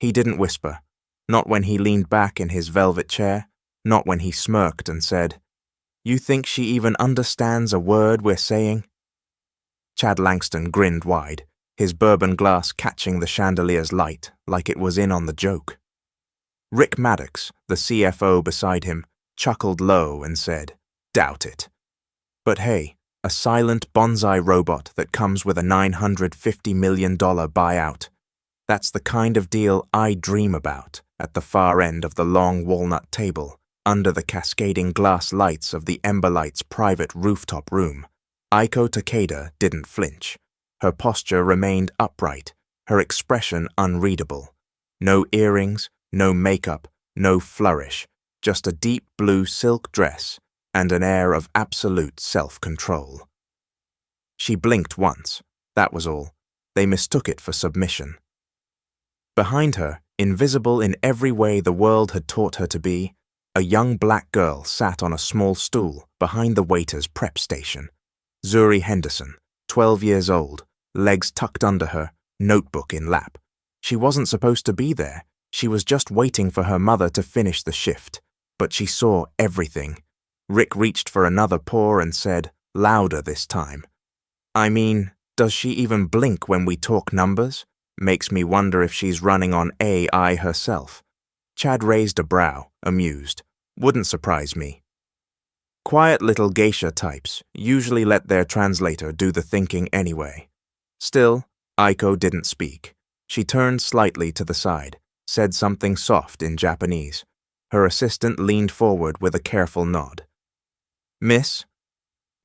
He didn't whisper, not when he leaned back in his velvet chair, not when he smirked and said, "You think she even understands a word we're saying?" Chad Langston grinned wide, his bourbon glass catching the chandelier's light like it was in on the joke. Rick Maddox, the CFO beside him, chuckled low and said, "Doubt it. But hey, a silent bonsai robot that comes with a $950 million buyout. That's the kind of deal I dream about at the far end of the long walnut table, under the cascading glass lights of the Emberlight's private rooftop room." Aiko Takeda didn't flinch. Her posture remained upright, her expression unreadable. No earrings, no makeup, no flourish, just a deep blue silk dress and an air of absolute self-control. She blinked once, that was all. They mistook it for submission. Behind her, invisible in every way the world had taught her to be, a young black girl sat on a small stool behind the waiter's prep station. Zuri Henderson, 12 years old, legs tucked under her, notebook in lap. She wasn't supposed to be there. She was just waiting for her mother to finish the shift. But she saw everything. Rick reached for another pour and said, louder this time, "I mean, does she even blink when we talk numbers? Makes me wonder if she's running on AI herself." Chad raised a brow, amused. "Wouldn't surprise me." Quiet little geisha types usually let their translator do the thinking anyway. Still, Aiko didn't speak. She turned slightly to the side, said something soft in Japanese. Her assistant leaned forward with a careful nod. "Miss,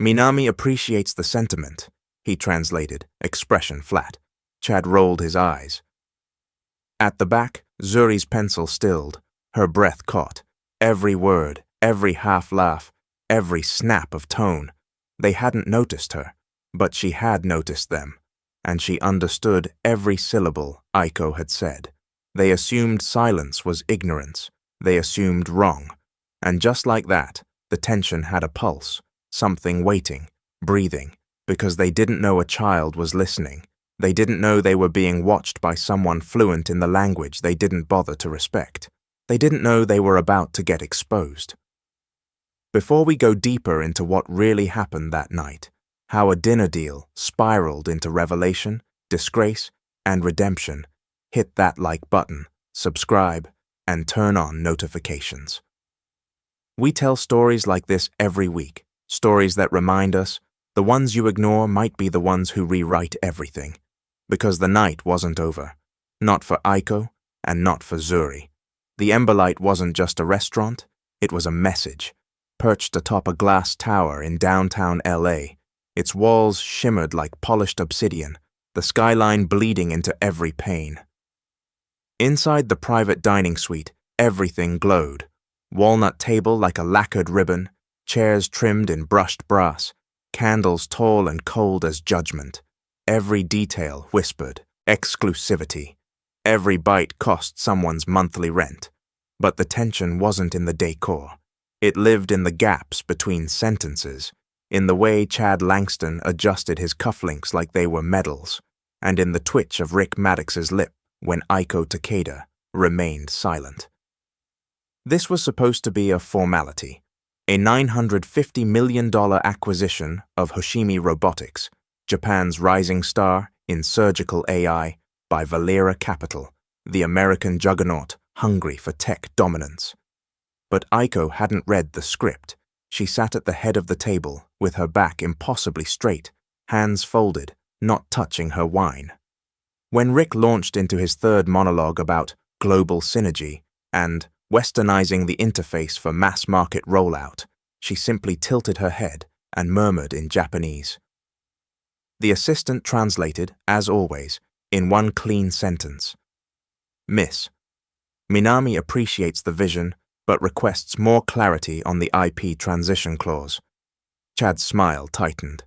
Minami appreciates the sentiment," he translated, expression flat. Chad rolled his eyes. At the back, Zuri's pencil stilled, her breath caught. Every word, every half-laugh, every snap of tone. They hadn't noticed her, but she had noticed them, and she understood every syllable Aiko had said. They assumed silence was ignorance. They assumed wrong. And just like that, the tension had a pulse, something waiting, breathing, because they didn't know a child was listening. They didn't know they were being watched by someone fluent in the language they didn't bother to respect. They didn't know they were about to get exposed. Before we go deeper into what really happened that night, how a dinner deal spiraled into revelation, disgrace, and redemption, hit that like button, subscribe, and turn on notifications. We tell stories like this every week, stories that remind us the ones you ignore might be the ones who rewrite everything. Because the night wasn't over. Not for Aiko, and not for Zuri. The Emberlight wasn't just a restaurant, it was a message. Perched atop a glass tower in downtown LA, its walls shimmered like polished obsidian, the skyline bleeding into every pane. Inside the private dining suite, everything glowed. Walnut table like a lacquered ribbon, chairs trimmed in brushed brass, candles tall and cold as judgment. Every detail whispered, exclusivity. Every bite cost someone's monthly rent. But the tension wasn't in the decor. It lived in the gaps between sentences, in the way Chad Langston adjusted his cufflinks like they were medals, and in the twitch of Rick Maddox's lip when Aiko Takeda remained silent. This was supposed to be a formality, a $950 million acquisition of Hoshimi Robotics, Japan's rising star in surgical AI, by Valera Capital, the American juggernaut hungry for tech dominance. But Aiko hadn't read the script. She sat at the head of the table, with her back impossibly straight, hands folded, not touching her wine. When Rick launched into his third monologue about global synergy and westernizing the interface for mass-market rollout, she simply tilted her head and murmured in Japanese. The assistant translated, as always, in one clean sentence. "Miss, Minami appreciates the vision, but requests more clarity on the IP transition clause." Chad's smile tightened.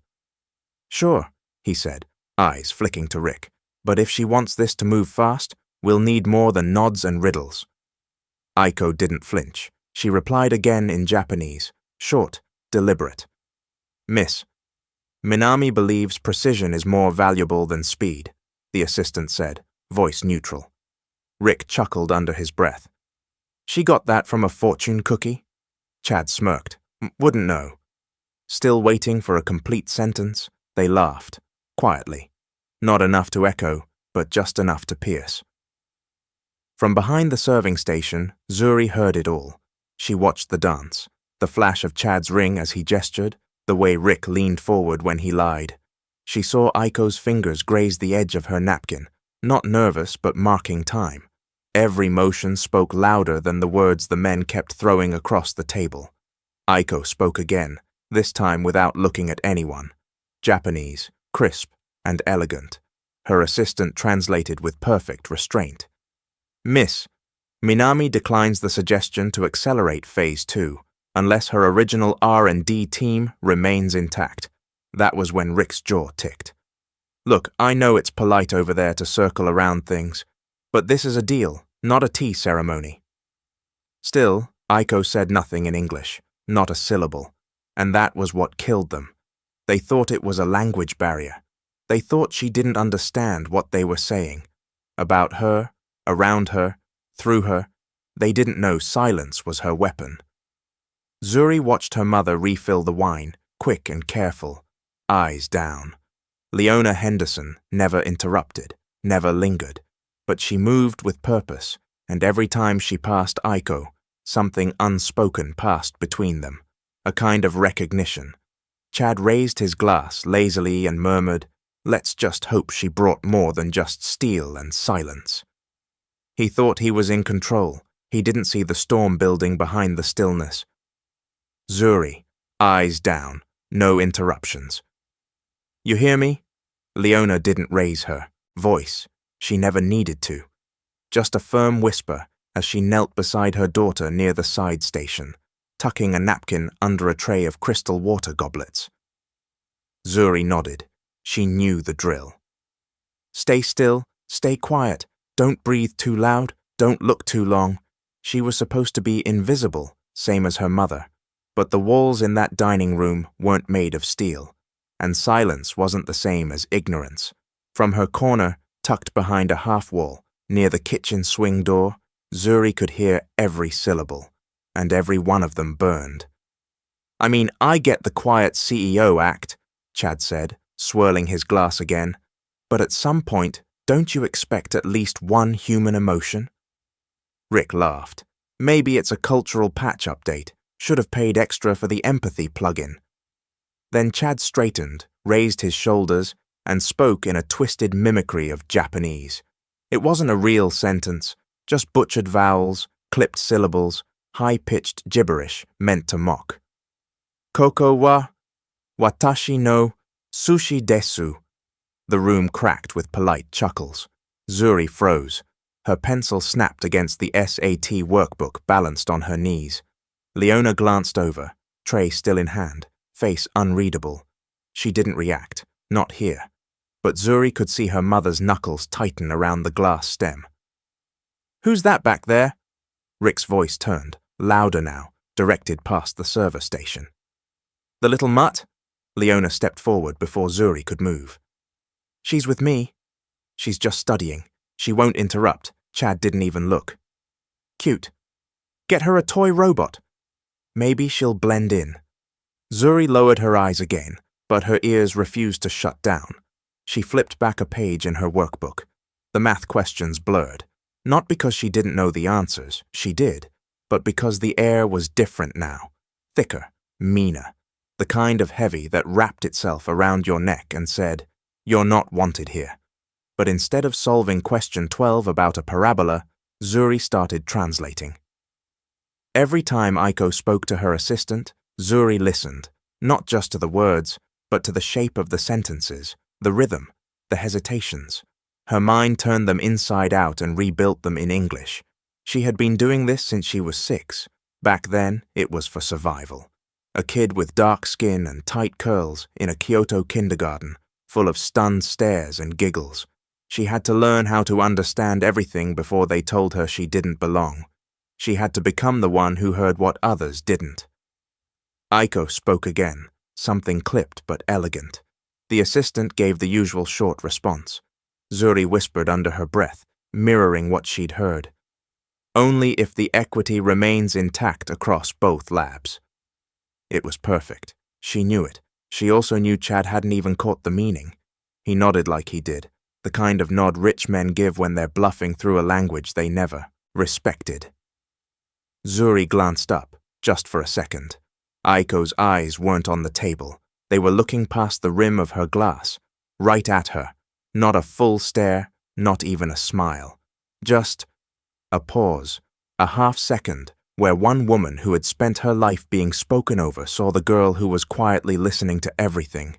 "Sure," he said, eyes flicking to Rick, "but if she wants this to move fast, we'll need more than nods and riddles." Aiko didn't flinch. She replied again in Japanese, short, deliberate. "Miss, Minami believes precision is more valuable than speed," the assistant said, voice neutral. Rick chuckled under his breath. She got that from a fortune cookie? Chad smirked. Wouldn't know. Still waiting for a complete sentence, they laughed, quietly. Not enough to echo, but just enough to pierce. From behind the serving station, Zuri heard it all. She watched the dance, the flash of Chad's ring as he gestured, the way Rick leaned forward when he lied. She saw Aiko's fingers graze the edge of her napkin, not nervous but marking time. Every motion spoke louder than the words the men kept throwing across the table. Aiko spoke again, this time without looking at anyone. Japanese, crisp, and elegant. Her assistant translated with perfect restraint. Miss, Minami declines the suggestion to accelerate Phase 2, unless her original R&D team remains intact. That was when Rick's jaw ticked. Look, I know it's polite over there to circle around things, but this is a deal, not a tea ceremony. Still, Aiko said nothing in English, not a syllable, and that was what killed them. They thought it was a language barrier. They thought she didn't understand what they were saying. About her, around her, through her, they didn't know silence was her weapon. Zuri watched her mother refill the wine, quick and careful, eyes down. Leona Henderson never interrupted, never lingered, but she moved with purpose, and every time she passed Aiko, something unspoken passed between them, a kind of recognition. Chad raised his glass lazily and murmured, "Let's just hope she brought more than just steel and silence." He thought he was in control. He didn't see the storm building behind the stillness. Zuri, eyes down, no interruptions. "You hear me?" Leona didn't raise her voice. She never needed to. Just a firm whisper as she knelt beside her daughter near the side station, tucking a napkin under a tray of crystal water goblets. Zuri nodded. She knew the drill. Stay still, stay quiet, don't breathe too loud, don't look too long. She was supposed to be invisible, same as her mother, but the walls in that dining room weren't made of steel, and silence wasn't the same as ignorance. From her corner, tucked behind a half-wall, near the kitchen swing door, Zuri could hear every syllable, and every one of them burned. "I mean, I get the quiet CEO act," Chad said, swirling his glass again, "but at some point, don't you expect at least one human emotion?" Rick laughed. "Maybe it's a cultural patch update. Should have paid extra for the empathy plugin." Then Chad straightened, raised his shoulders, and spoke in a twisted mimicry of Japanese. It wasn't a real sentence, just butchered vowels, clipped syllables, high-pitched gibberish meant to mock. "Koko wa watashi no sushi desu." The room cracked with polite chuckles. Zuri froze. Her pencil snapped against the SAT workbook balanced on her knees. Leona glanced over, tray still in hand, face unreadable. She didn't react, not here, but Zuri could see her mother's knuckles tighten around the glass stem. "Who's that back there?" Rick's voice turned, louder now, directed past the server station. "The little mutt?" Leona stepped forward before Zuri could move. "She's with me. She's just studying. She won't interrupt." Chad didn't even look. "Cute. Get her a toy robot. Maybe she'll blend in." Zuri lowered her eyes again, but her ears refused to shut down. She flipped back a page in her workbook. The math questions blurred. Not because she didn't know the answers, she did, but because the air was different now. Thicker, meaner. The kind of heavy that wrapped itself around your neck and said, "You're not wanted here." But instead of solving question 12 about a parabola, Zuri started translating. Every time Aiko spoke to her assistant, Zuri listened, not just to the words, but to the shape of the sentences, the rhythm, the hesitations. Her mind turned them inside out and rebuilt them in English. She had been doing this since she was 6. Back then, it was for survival. A kid with dark skin and tight curls in a Kyoto kindergarten, full of stunned stares and giggles. She had to learn how to understand everything before they told her she didn't belong. She had to become the one who heard what others didn't. Aiko spoke again, something clipped but elegant. The assistant gave the usual short response. Zuri whispered under her breath, mirroring what she'd heard. Only if the equity remains intact across both labs. It was perfect. She knew it. She also knew Chad hadn't even caught the meaning. He nodded like he did, the kind of nod rich men give when they're bluffing through a language they never respected. Zuri glanced up, just for a second. Aiko's eyes weren't on the table. They were looking past the rim of her glass, right at her. Not a full stare, not even a smile. Just a pause, a half-second, where one woman who had spent her life being spoken over saw the girl who was quietly listening to everything.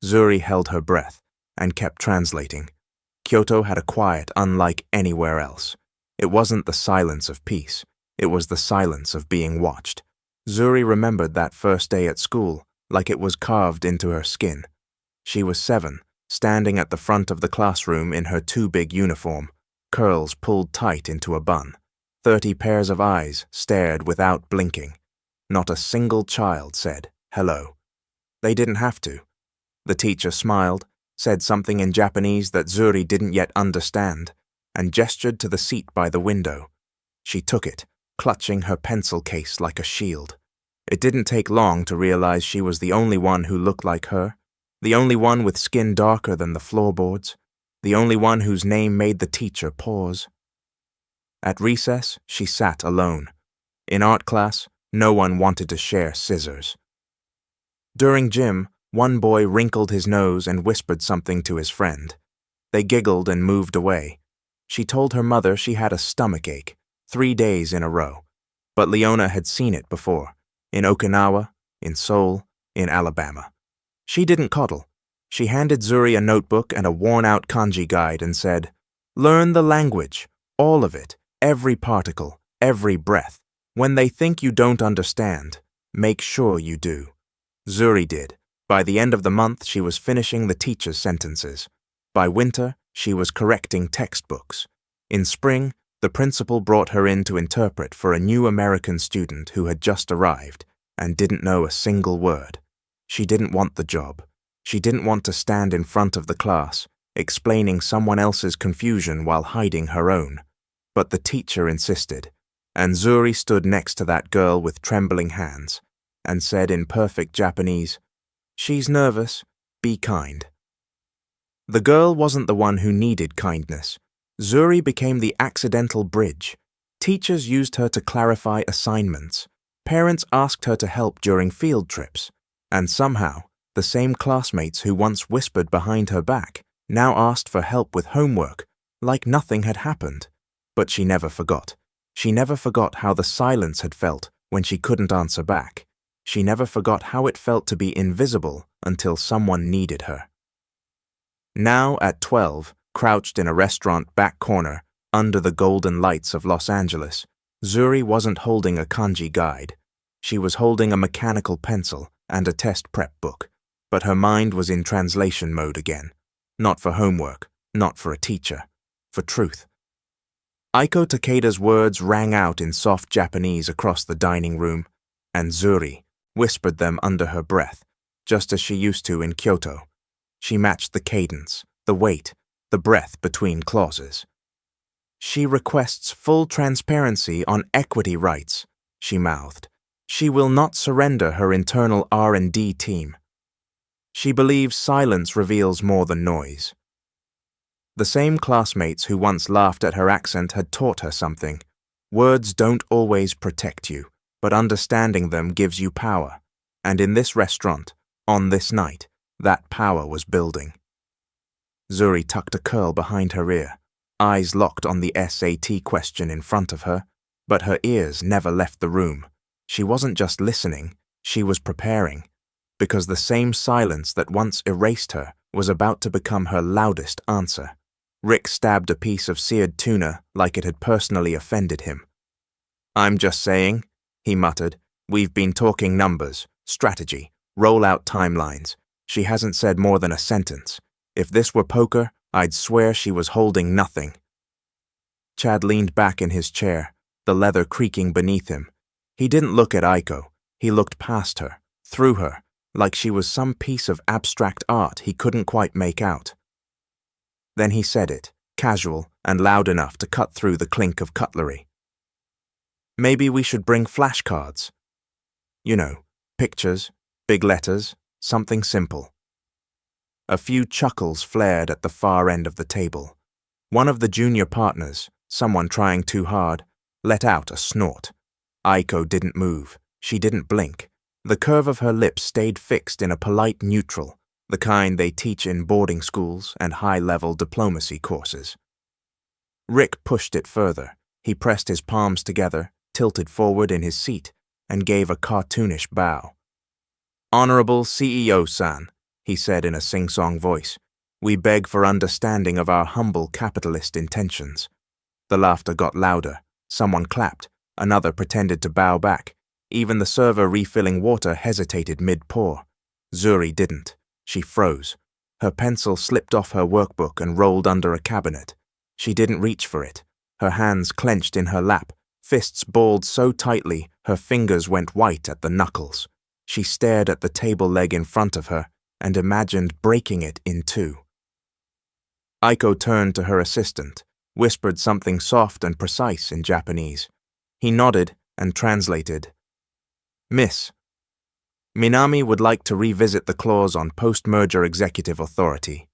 Zuri held her breath and kept translating. Kyoto had a quiet unlike anywhere else. It wasn't the silence of peace. It was the silence of being watched. Zuri remembered that first day at school like it was carved into her skin. She was 7, standing at the front of the classroom in her too big uniform, curls pulled tight into a bun. 30 pairs of eyes stared without blinking. Not a single child said hello. They didn't have to. The teacher smiled, said something in Japanese that Zuri didn't yet understand, and gestured to the seat by the window. She took it, clutching her pencil case like a shield. It didn't take long to realize she was the only one who looked like her, the only one with skin darker than the floorboards, the only one whose name made the teacher pause. At recess, she sat alone. In art class, no one wanted to share scissors. During gym, one boy wrinkled his nose and whispered something to his friend. They giggled and moved away. She told her mother she had a stomachache, 3 days in a row. But Leona had seen it before, in Okinawa, in Seoul, in Alabama. She didn't coddle. She handed Zuri a notebook and a worn-out kanji guide and said, "Learn the language, all of it, every particle, every breath. When they think you don't understand, make sure you do." Zuri did. By the end of the month, she was finishing the teacher's sentences. By winter, she was correcting textbooks. In spring, the principal brought her in to interpret for a new American student who had just arrived and didn't know a single word. She didn't want the job. She didn't want to stand in front of the class, explaining someone else's confusion while hiding her own. But the teacher insisted, and Zuri stood next to that girl with trembling hands and said in perfect Japanese, "She's nervous, be kind." The girl wasn't the one who needed kindness. Zuri became the accidental bridge. Teachers used her to clarify assignments. Parents asked her to help during field trips. And somehow, the same classmates who once whispered behind her back now asked for help with homework, like nothing had happened. But she never forgot. She never forgot how the silence had felt when she couldn't answer back. She never forgot how it felt to be invisible until someone needed her. Now, at 12, crouched in a restaurant back corner, under the golden lights of Los Angeles, Zuri wasn't holding a kanji guide. She was holding a mechanical pencil and a test prep book, but her mind was in translation mode again. Not for homework, not for a teacher, for truth. Aiko Takeda's words rang out in soft Japanese across the dining room, and Zuri whispered them under her breath, just as she used to in Kyoto. She matched the cadence, the weight, the breath between clauses. "She requests full transparency on equity rights," she mouthed. "She will not surrender her internal R&D team. She believes silence reveals more than noise." The same classmates who once laughed at her accent had taught her something. Words don't always protect you, but understanding them gives you power. And in this restaurant, on this night, that power was building. Zuri tucked a curl behind her ear, eyes locked on the SAT question in front of her, but her ears never left the room. She wasn't just listening, she was preparing, because the same silence that once erased her was about to become her loudest answer. Rick stabbed a piece of seared tuna like it had personally offended him. "I'm just saying," he muttered. "We've been talking numbers, strategy, roll-out timelines. She hasn't said more than a sentence. If this were poker, I'd swear she was holding nothing." Chad leaned back in his chair, the leather creaking beneath him. He didn't look at Aiko. He looked past her, through her, like she was some piece of abstract art he couldn't quite make out. Then he said it, casual and loud enough to cut through the clink of cutlery. Maybe we should bring flashcards. You know, pictures, big letters, something simple. A few chuckles flared at the far end of the table. One of the junior partners, someone trying too hard, let out a snort. Aiko didn't move. She didn't blink. The curve of her lips stayed fixed in a polite neutral, the kind they teach in boarding schools and high-level diplomacy courses. Rick pushed it further. He pressed his palms together, tilted forward in his seat, and gave a cartoonish bow. "Honorable CEO-san," he said in a sing-song voice, "we beg for understanding of our humble capitalist intentions." The laughter got louder. Someone clapped. Another pretended to bow back. Even the server refilling water hesitated mid-pour. Zuri didn't. She froze. Her pencil slipped off her workbook and rolled under a cabinet. She didn't reach for it. Her hands clenched in her lap, fists balled so tightly her fingers went white at the knuckles. She stared at the table leg in front of her and imagined breaking it in two. Aiko turned to her assistant, whispered something soft and precise in Japanese. He nodded and translated. "Miss, Minami would like to revisit the clause on post-merger executive authority."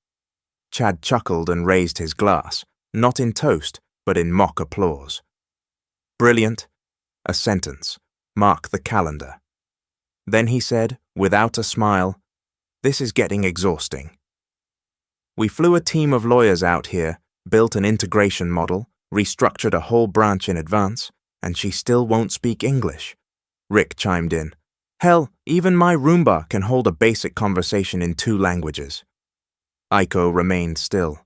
Chad chuckled and raised his glass, not in toast, but in mock applause. "Brilliant. A sentence. Mark the calendar." Then he said, without a smile, "This is getting exhausting. We flew a team of lawyers out here, built an integration model, restructured a whole branch in advance, and she still won't speak English." Rick chimed in. "Hell, even my Roomba can hold a basic conversation in 2 languages." Aiko remained still.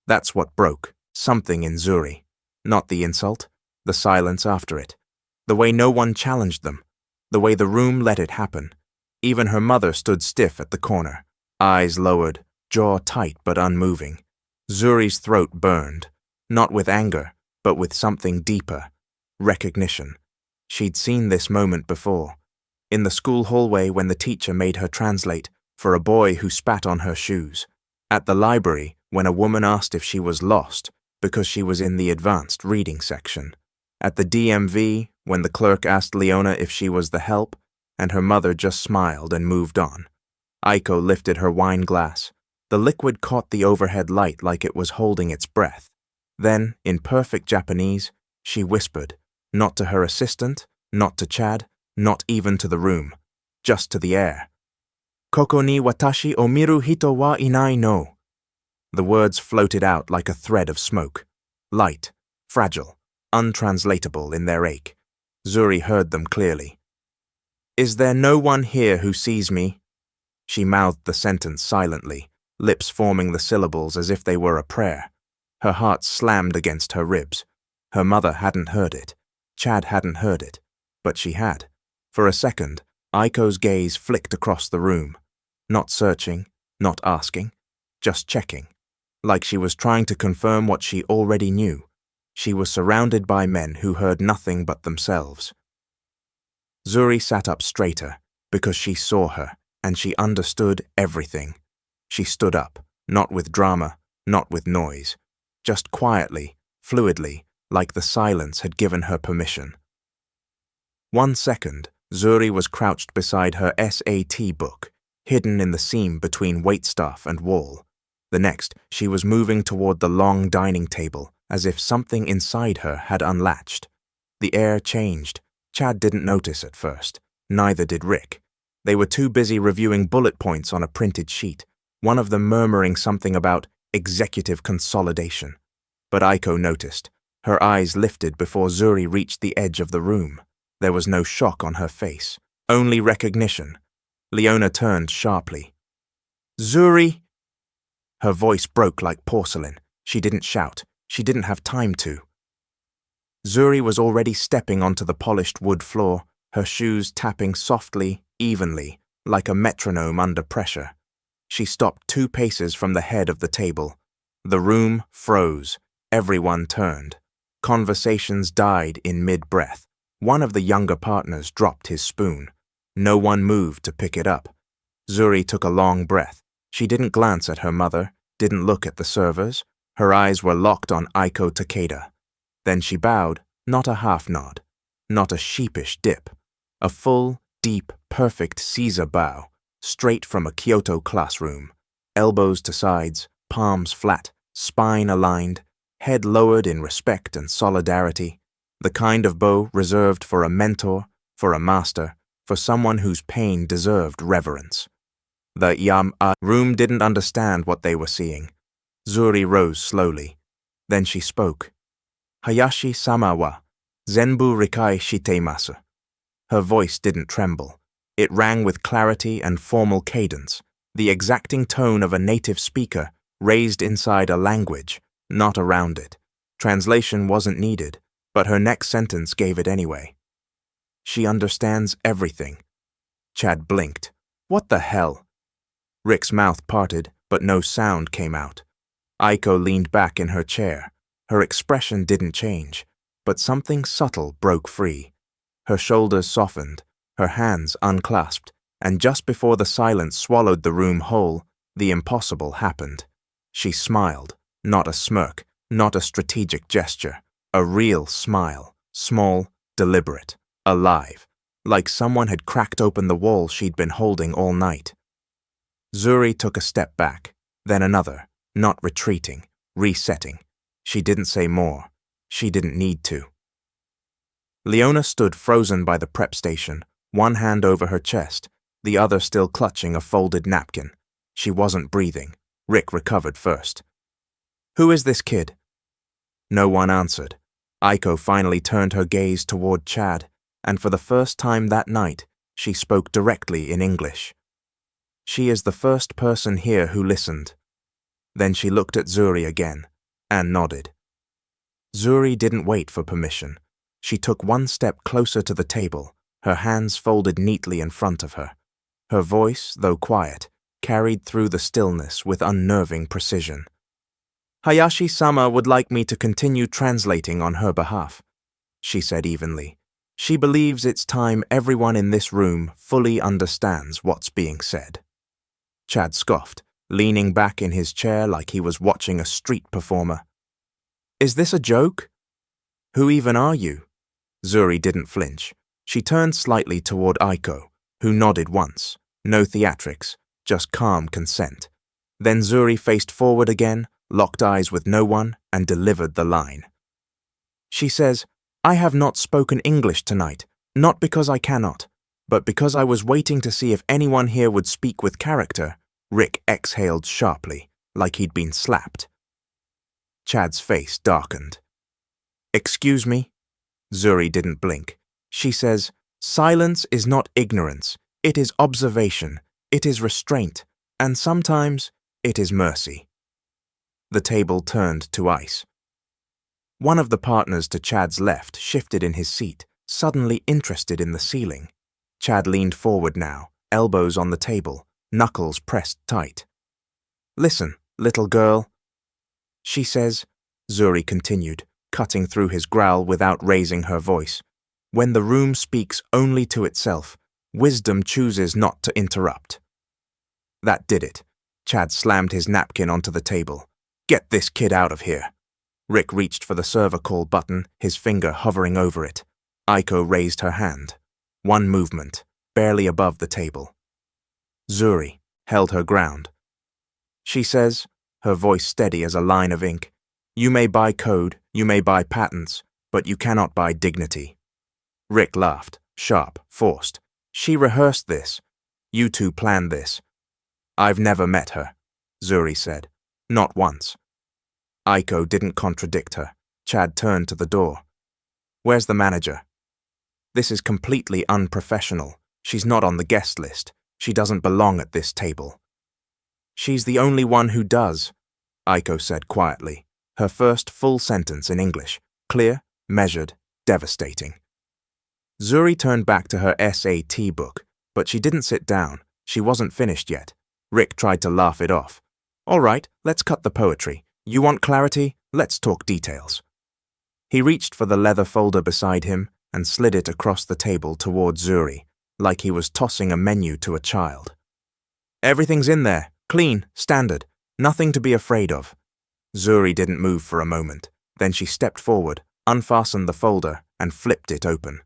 That's what broke, something in Zuri. Not the insult, the silence after it. The way no one challenged them. The way the room let it happen. Even her mother stood stiff at the corner, eyes lowered, jaw tight but unmoving. Zuri's throat burned, not with anger, but with something deeper. Recognition. She'd seen this moment before. In the school hallway when the teacher made her translate for a boy who spat on her shoes. At the library when a woman asked if she was lost because she was in the advanced reading section. At the DMV when the clerk asked Leona if she was the help, and her mother just smiled and moved on. Aiko lifted her wine glass. The liquid caught the overhead light like it was holding its breath. Then, in perfect Japanese, she whispered, not to her assistant, not to Chad, not even to the room, just to the air. "Koko ni watashi o miru hito wa inai no." The words floated out like a thread of smoke, light, fragile, untranslatable in their ache. Zuri heard them clearly. "Is there no one here who sees me?" She mouthed the sentence silently, lips forming the syllables as if they were a prayer. Her heart slammed against her ribs. Her mother hadn't heard it. Chad hadn't heard it. But she had. For a second, Aiko's gaze flicked across the room. Not searching, not asking, just checking. Like she was trying to confirm what she already knew. She was surrounded by men who heard nothing but themselves. Zuri sat up straighter, because she saw her, and she understood everything. She stood up, not with drama, not with noise, just quietly, fluidly, like the silence had given her permission. 1 second, Zuri was crouched beside her SAT book, hidden in the seam between waitstaff and wall. The next, she was moving toward the long dining table, as if something inside her had unlatched. The air changed. Chad didn't notice at first. Neither did Rick. They were too busy reviewing bullet points on a printed sheet, one of them murmuring something about executive consolidation. But Aiko noticed. Her eyes lifted before Zuri reached the edge of the room. There was no shock on her face, only recognition. Leona turned sharply. "Zuri!" Her voice broke like porcelain. She didn't shout. She didn't have time to. Zuri was already stepping onto the polished wood floor, her shoes tapping softly, evenly, like a metronome under pressure. She stopped 2 paces from the head of the table. The room froze. Everyone turned. Conversations died in mid-breath. One of the younger partners dropped his spoon. No one moved to pick it up. Zuri took a long breath. She didn't glance at her mother, didn't look at the servers. Her eyes were locked on Aiko Takeda. Then she bowed, not a half nod, not a sheepish dip, a full, deep, perfect Caesar bow, straight from a Kyoto classroom, elbows to sides, palms flat, spine aligned, head lowered in respect and solidarity, the kind of bow reserved for a mentor, for a master, for someone whose pain deserved reverence. The room didn't understand what they were seeing. Zuri rose slowly. Then she spoke. Hayashi-sama wa zenbu rikai shitemasu. Her voice didn't tremble. It rang with clarity and formal cadence, the exacting tone of a native speaker raised inside a language, not around it. Translation wasn't needed, but her next sentence gave it anyway. She understands everything. Chad blinked. What the hell? Rick's mouth parted, but no sound came out. Aiko leaned back in her chair. Her expression didn't change, but something subtle broke free. Her shoulders softened, her hands unclasped, and just before the silence swallowed the room whole, the impossible happened. She smiled, not a smirk, not a strategic gesture, a real smile, small, deliberate, alive, like someone had cracked open the wall she'd been holding all night. Zuri took a step back, then another, not retreating, resetting. She didn't say more. She didn't need to. Leona stood frozen by the prep station, one hand over her chest, the other still clutching a folded napkin. She wasn't breathing. Rick recovered first. Who is this kid? No one answered. Aiko finally turned her gaze toward Chad, and for the first time that night, she spoke directly in English. She is the first person here who listened. Then she looked at Zuri again, and nodded. Zuri didn't wait for permission. She took one step closer to the table, her hands folded neatly in front of her. Her voice, though quiet, carried through the stillness with unnerving precision. Hayashi-sama would like me to continue translating on her behalf, she said evenly. She believes it's time everyone in this room fully understands what's being said. Chad scoffed, leaning back in his chair like he was watching a street performer. Is this a joke? Who even are you? Zuri didn't flinch. She turned slightly toward Aiko, who nodded once. No theatrics, just calm consent. Then Zuri faced forward again, locked eyes with no one, and delivered the line. She says, I have not spoken English tonight, not because I cannot, but because I was waiting to see if anyone here would speak with character. Rick exhaled sharply, like he'd been slapped. Chad's face darkened. Excuse me? Zuri didn't blink. She says, silence is not ignorance, it is observation, it is restraint, and sometimes it is mercy. The table turned to ice. One of the partners to Chad's left shifted in his seat, suddenly interested in the ceiling. Chad leaned forward now, elbows on the table, knuckles pressed tight. Listen, little girl. She says, Zuri continued, cutting through his growl without raising her voice. When the room speaks only to itself, wisdom chooses not to interrupt. That did it. Chad slammed his napkin onto the table. Get this kid out of here. Rick reached for the server call button, his finger hovering over it. Aiko raised her hand. One movement, barely above the table. Zuri held her ground. She says, her voice steady as a line of ink, you may buy code, you may buy patents, but you cannot buy dignity. Rick laughed, sharp, forced. She rehearsed this. You two planned this. I've never met her, Zuri said. Not once. Aiko didn't contradict her. Chad turned to the door. Where's the manager? This is completely unprofessional. She's not on the guest list. She doesn't belong at this table. She's the only one who does, Aiko said quietly, her first full sentence in English, clear, measured, devastating. Zuri turned back to her SAT book, but she didn't sit down. She wasn't finished yet. Rick tried to laugh it off. All right, let's cut the poetry. You want clarity? Let's talk details. He reached for the leather folder beside him and slid it across the table toward Zuri, like he was tossing a menu to a child. Everything's in there, clean, standard, nothing to be afraid of. Zuri didn't move for a moment. Then she stepped forward, unfastened the folder, and flipped it open.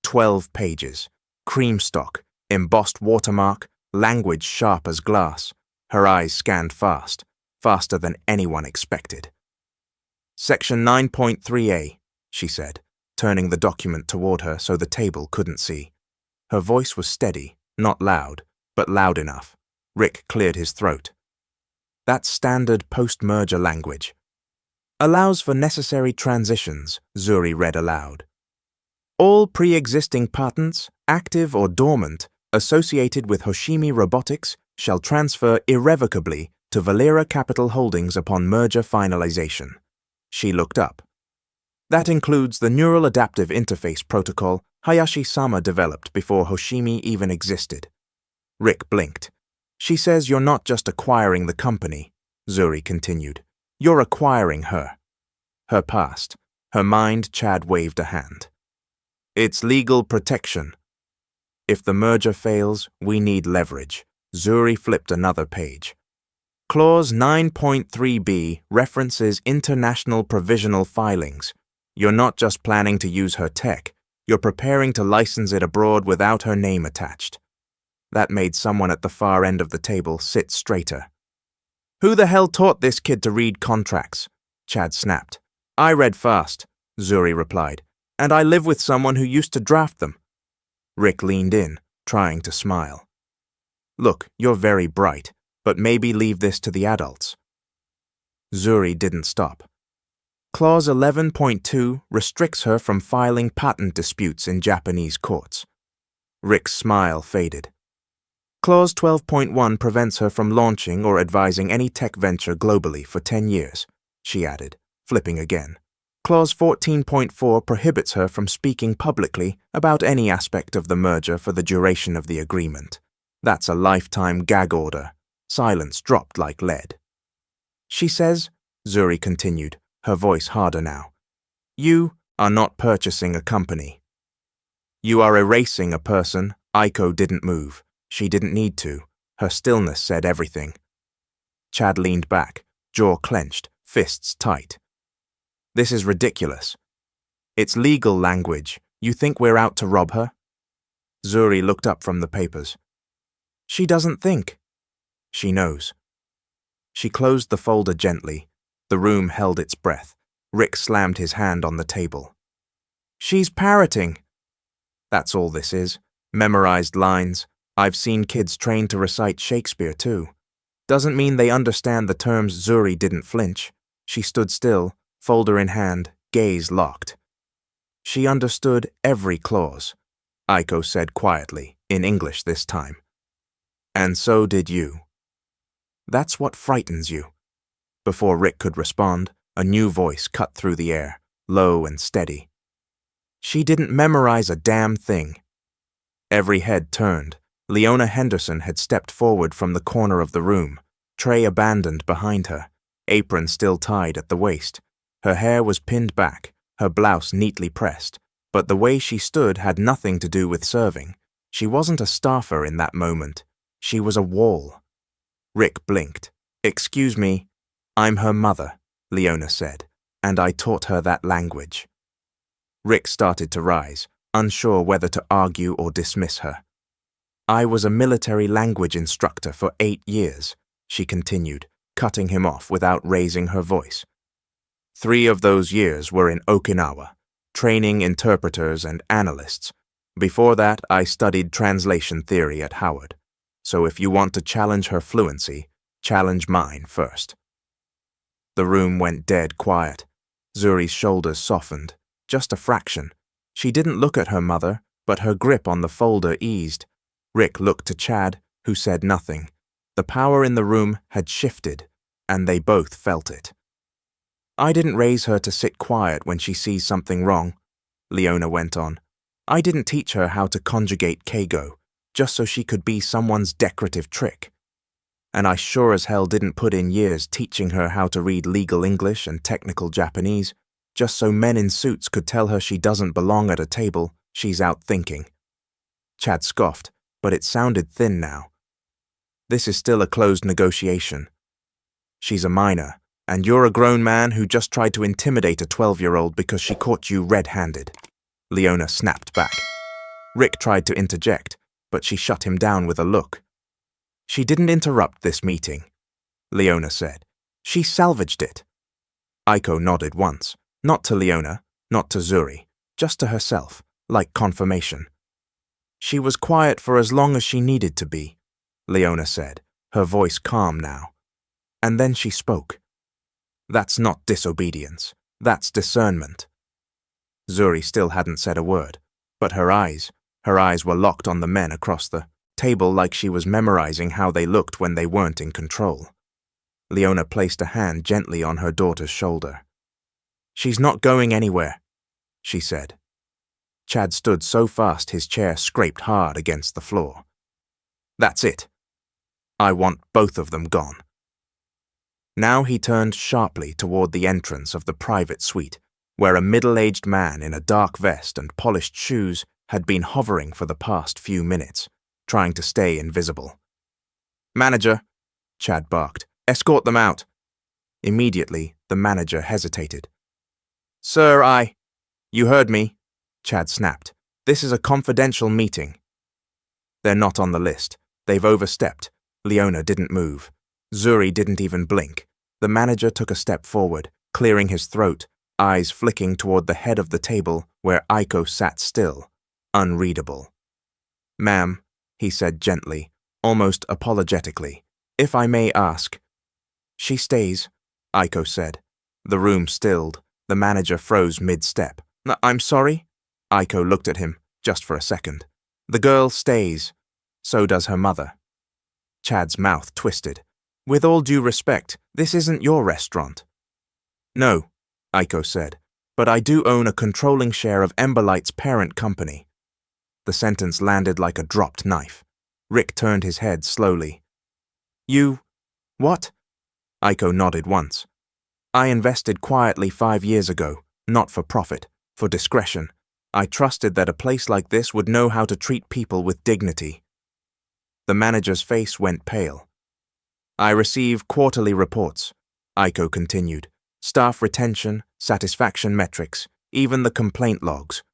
12 pages. Cream stock, embossed watermark, language sharp as glass. Her eyes scanned fast, faster than anyone expected. Section 9.3a, she said, turning the document toward her so the table couldn't see. Her voice was steady, not loud, but loud enough. Rick cleared his throat. That's standard post-merger language. Allows for necessary transitions, Zuri read aloud. All pre-existing patents, active or dormant, associated with Hoshimi Robotics shall transfer irrevocably to Valera Capital Holdings upon merger finalization. She looked up. That includes the Neural Adaptive Interface Protocol Hayashi-sama developed before Hoshimi even existed. Rick blinked. She says you're not just acquiring the company, Zuri continued. You're acquiring her. Her past. Her mind, Chad waved a hand. It's legal protection. If the merger fails, we need leverage. Zuri flipped another page. Clause 9.3b references international provisional filings. You're not just planning to use her tech, you're preparing to license it abroad without her name attached. That made someone at the far end of the table sit straighter. Who the hell taught this kid to read contracts? Chad snapped. I read fast, Zuri replied, and I live with someone who used to draft them. Rick leaned in, trying to smile. Look, you're very bright, but maybe leave this to the adults. Zuri didn't stop. Clause 11.2 restricts her from filing patent disputes in Japanese courts. Rick's smile faded. Clause 12.1 prevents her from launching or advising any tech venture globally for 10 years, she added, flipping again. Clause 14.4 prohibits her from speaking publicly about any aspect of the merger for the duration of the agreement. That's a lifetime gag order. Silence dropped like lead. She says, Zuri continued, her voice harder now, you are not purchasing a company. You are erasing a person. Aiko didn't move. She didn't need to. Her stillness said everything. Chad leaned back, jaw clenched, fists tight. This is ridiculous. It's legal language. You think we're out to rob her? Zuri looked up from the papers. She doesn't think. She knows. She closed the folder gently. The room held its breath. Rick slammed his hand on the table. She's parroting. That's all this is. Memorized lines. I've seen kids trained to recite Shakespeare too. Doesn't mean they understand the terms. Zuri didn't flinch. She stood still, folder in hand, gaze locked. She understood every clause, Aiko said quietly, in English this time. And so did you. That's what frightens you. Before Rick could respond, a new voice cut through the air, low and steady. She didn't memorize a damn thing. Every head turned. Leona Henderson had stepped forward from the corner of the room, tray abandoned behind her, apron still tied at the waist. Her hair was pinned back, her blouse neatly pressed, but the way she stood had nothing to do with serving. She wasn't a staffer in that moment. She was a wall. Rick blinked. Excuse me, I'm her mother, Leona said, and I taught her that language. Rick started to rise, unsure whether to argue or dismiss her. I was a military language instructor for 8 years, she continued, cutting him off without raising her voice. 3 of those years were in Okinawa, training interpreters and analysts. Before that, I studied translation theory at Howard. So if you want to challenge her fluency, challenge mine first. The room went dead quiet. Zuri's shoulders softened, just a fraction. She didn't look at her mother, but her grip on the folder eased. Rick looked to Chad, who said nothing. The power in the room had shifted, and they both felt it. I didn't raise her to sit quiet when she sees something wrong, Leona went on. I didn't teach her how to conjugate keigo, just so she could be someone's decorative trick. And I sure as hell didn't put in years teaching her how to read legal English and technical Japanese, just so men in suits could tell her she doesn't belong at a table, she's out thinking. Chad scoffed, but it sounded thin now. This is still a closed negotiation. She's a minor, And you're a grown man who just tried to intimidate a 12-year-old because she caught you red-handed. Leona snapped back. Rick tried to interject, but she shut him down with a look. She didn't interrupt this meeting, Leona said. She salvaged it. Aiko nodded once, not to Leona, not to Zuri, just to herself, like confirmation. She was quiet for as long as she needed to be, Leona said, her voice calm now. And then she spoke. That's not disobedience. That's discernment. Zuri still hadn't said a word, but her eyes were locked on the men across the table like she was memorizing how they looked when they weren't in control. Leona placed a hand gently on her daughter's shoulder. She's not going anywhere, she said. Chad stood so fast his chair scraped hard against the floor. That's it. I want both of them gone. Now he turned sharply toward the entrance of the private suite, where a middle-aged man in a dark vest and polished shoes had been hovering for the past few minutes, trying to stay invisible. Manager, Chad barked, escort them out. Immediately, the manager hesitated. Sir, You heard me, Chad snapped. This is a confidential meeting. They're not on the list. They've overstepped. Leona didn't move. Zuri didn't even blink. The manager took a step forward, clearing his throat, eyes flicking toward the head of the table where Aiko sat still, unreadable. Ma'am, he said gently, almost apologetically, if I may ask. She stays, Aiko said. The room stilled. The manager froze mid-step. I'm sorry? Aiko looked at him, just for a second. The girl stays. So does her mother. Chad's mouth twisted. With all due respect, this isn't your restaurant. No, Aiko said, but I do own a controlling share of Emberlight's parent company. The sentence landed like a dropped knife. Rick turned his head slowly. You… what? Aiko nodded once. I invested quietly 5 years ago, not for profit, for discretion. I trusted that a place like this would know how to treat people with dignity. The manager's face went pale. I receive quarterly reports, Aiko continued. Staff retention, satisfaction metrics, even the complaint logs.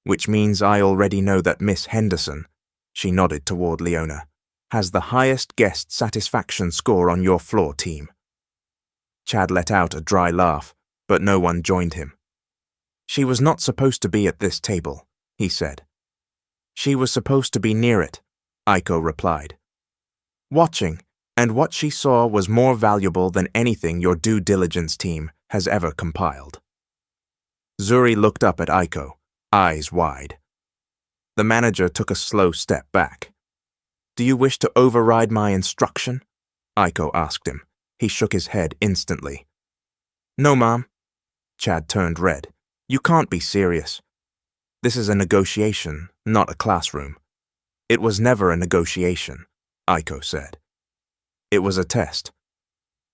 Which means I already know that Miss Henderson, she nodded toward Leona, has the highest guest satisfaction score on your floor team. Chad let out a dry laugh, but no one joined him. She was not supposed to be at this table, he said. She was supposed to be near it, Aiko replied. Watching, and what she saw was more valuable than anything your due diligence team has ever compiled. Zuri looked up at Aiko, eyes wide. The manager took a slow step back. Do you wish to override my instruction? Aiko asked him. He shook his head instantly. No, Mom. Chad turned red. You can't be serious. This is a negotiation, not a classroom. It was never a negotiation, Aiko said. It was a test.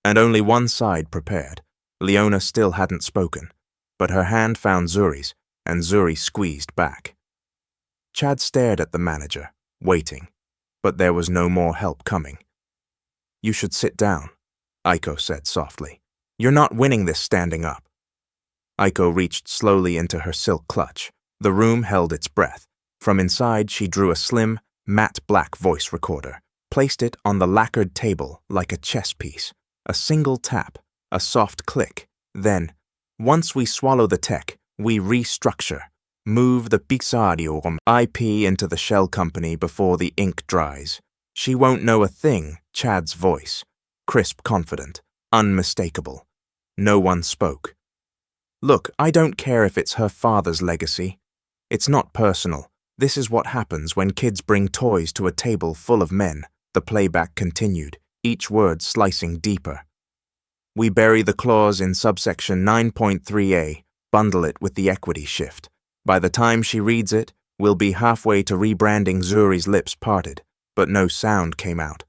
And only one side prepared. Leona still hadn't spoken, but her hand found Zuri's, and Zuri squeezed back. Chad stared at the manager, waiting, but there was no more help coming. You should sit down, Aiko said softly. You're not winning this standing up. Aiko reached slowly into her silk clutch. The room held its breath. From inside, she drew a slim, matte black voice recorder, placed it on the lacquered table like a chess piece. A single tap, a soft click. Then, once we swallow the tech, we restructure, move the Pixarium IP into the shell company before the ink dries. She won't know a thing, Chad's voice. Crisp, confident, unmistakable. No one spoke. Look, I don't care if it's her father's legacy. It's not personal. This is what happens when kids bring toys to a table full of men. The playback continued, each word slicing deeper. We bury the clause in subsection 9.3a, bundle it with the equity shift. By the time she reads it, we'll be halfway to rebranding. Zuri's lips parted, but no sound came out.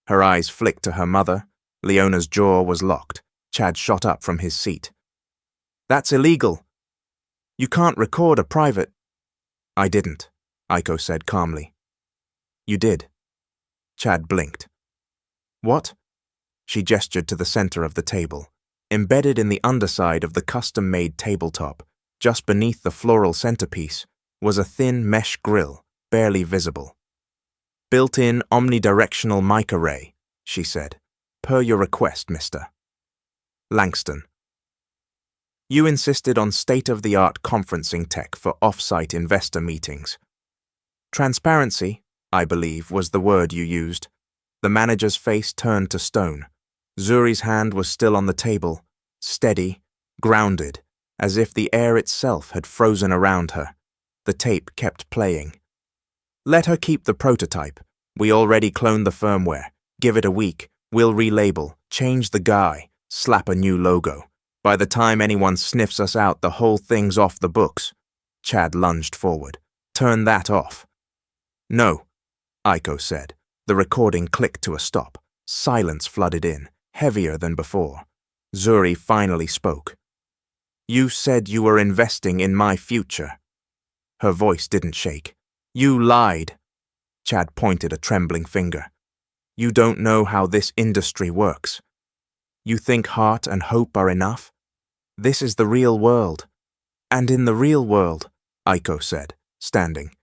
Her eyes flicked to her mother. Leona's jaw was locked. Chad shot up from his seat. That's illegal. You can't record a private… I didn't, Aiko said calmly. You did. Chad blinked. What? She gestured to the center of the table. Embedded in the underside of the custom-made tabletop, just beneath the floral centerpiece, was a thin mesh grill, barely visible. "Built-in omnidirectional mic array," she said. "Per your request, Mr. Langston. You insisted on state-of-the-art conferencing tech for off-site investor meetings. Transparency, I believe, was the word you used." The manager's face turned to stone. Zuri's hand was still on the table, steady, grounded, as if the air itself had frozen around her. The tape kept playing. "Let her keep the prototype. We already cloned the firmware. Give it a week. We'll relabel, change the guy, slap a new logo. By the time anyone sniffs us out, the whole thing's off the books." Chad lunged forward. "Turn that off." "No," Aiko said. The recording clicked to a stop. Silence flooded in, heavier than before. Zuri finally spoke. "You said you were investing in my future." Her voice didn't shake. "You lied." Chad pointed a trembling finger. "You don't know how this industry works. You think heart and hope are enough? This is the real world." "And in the real world," Aiko said, standing,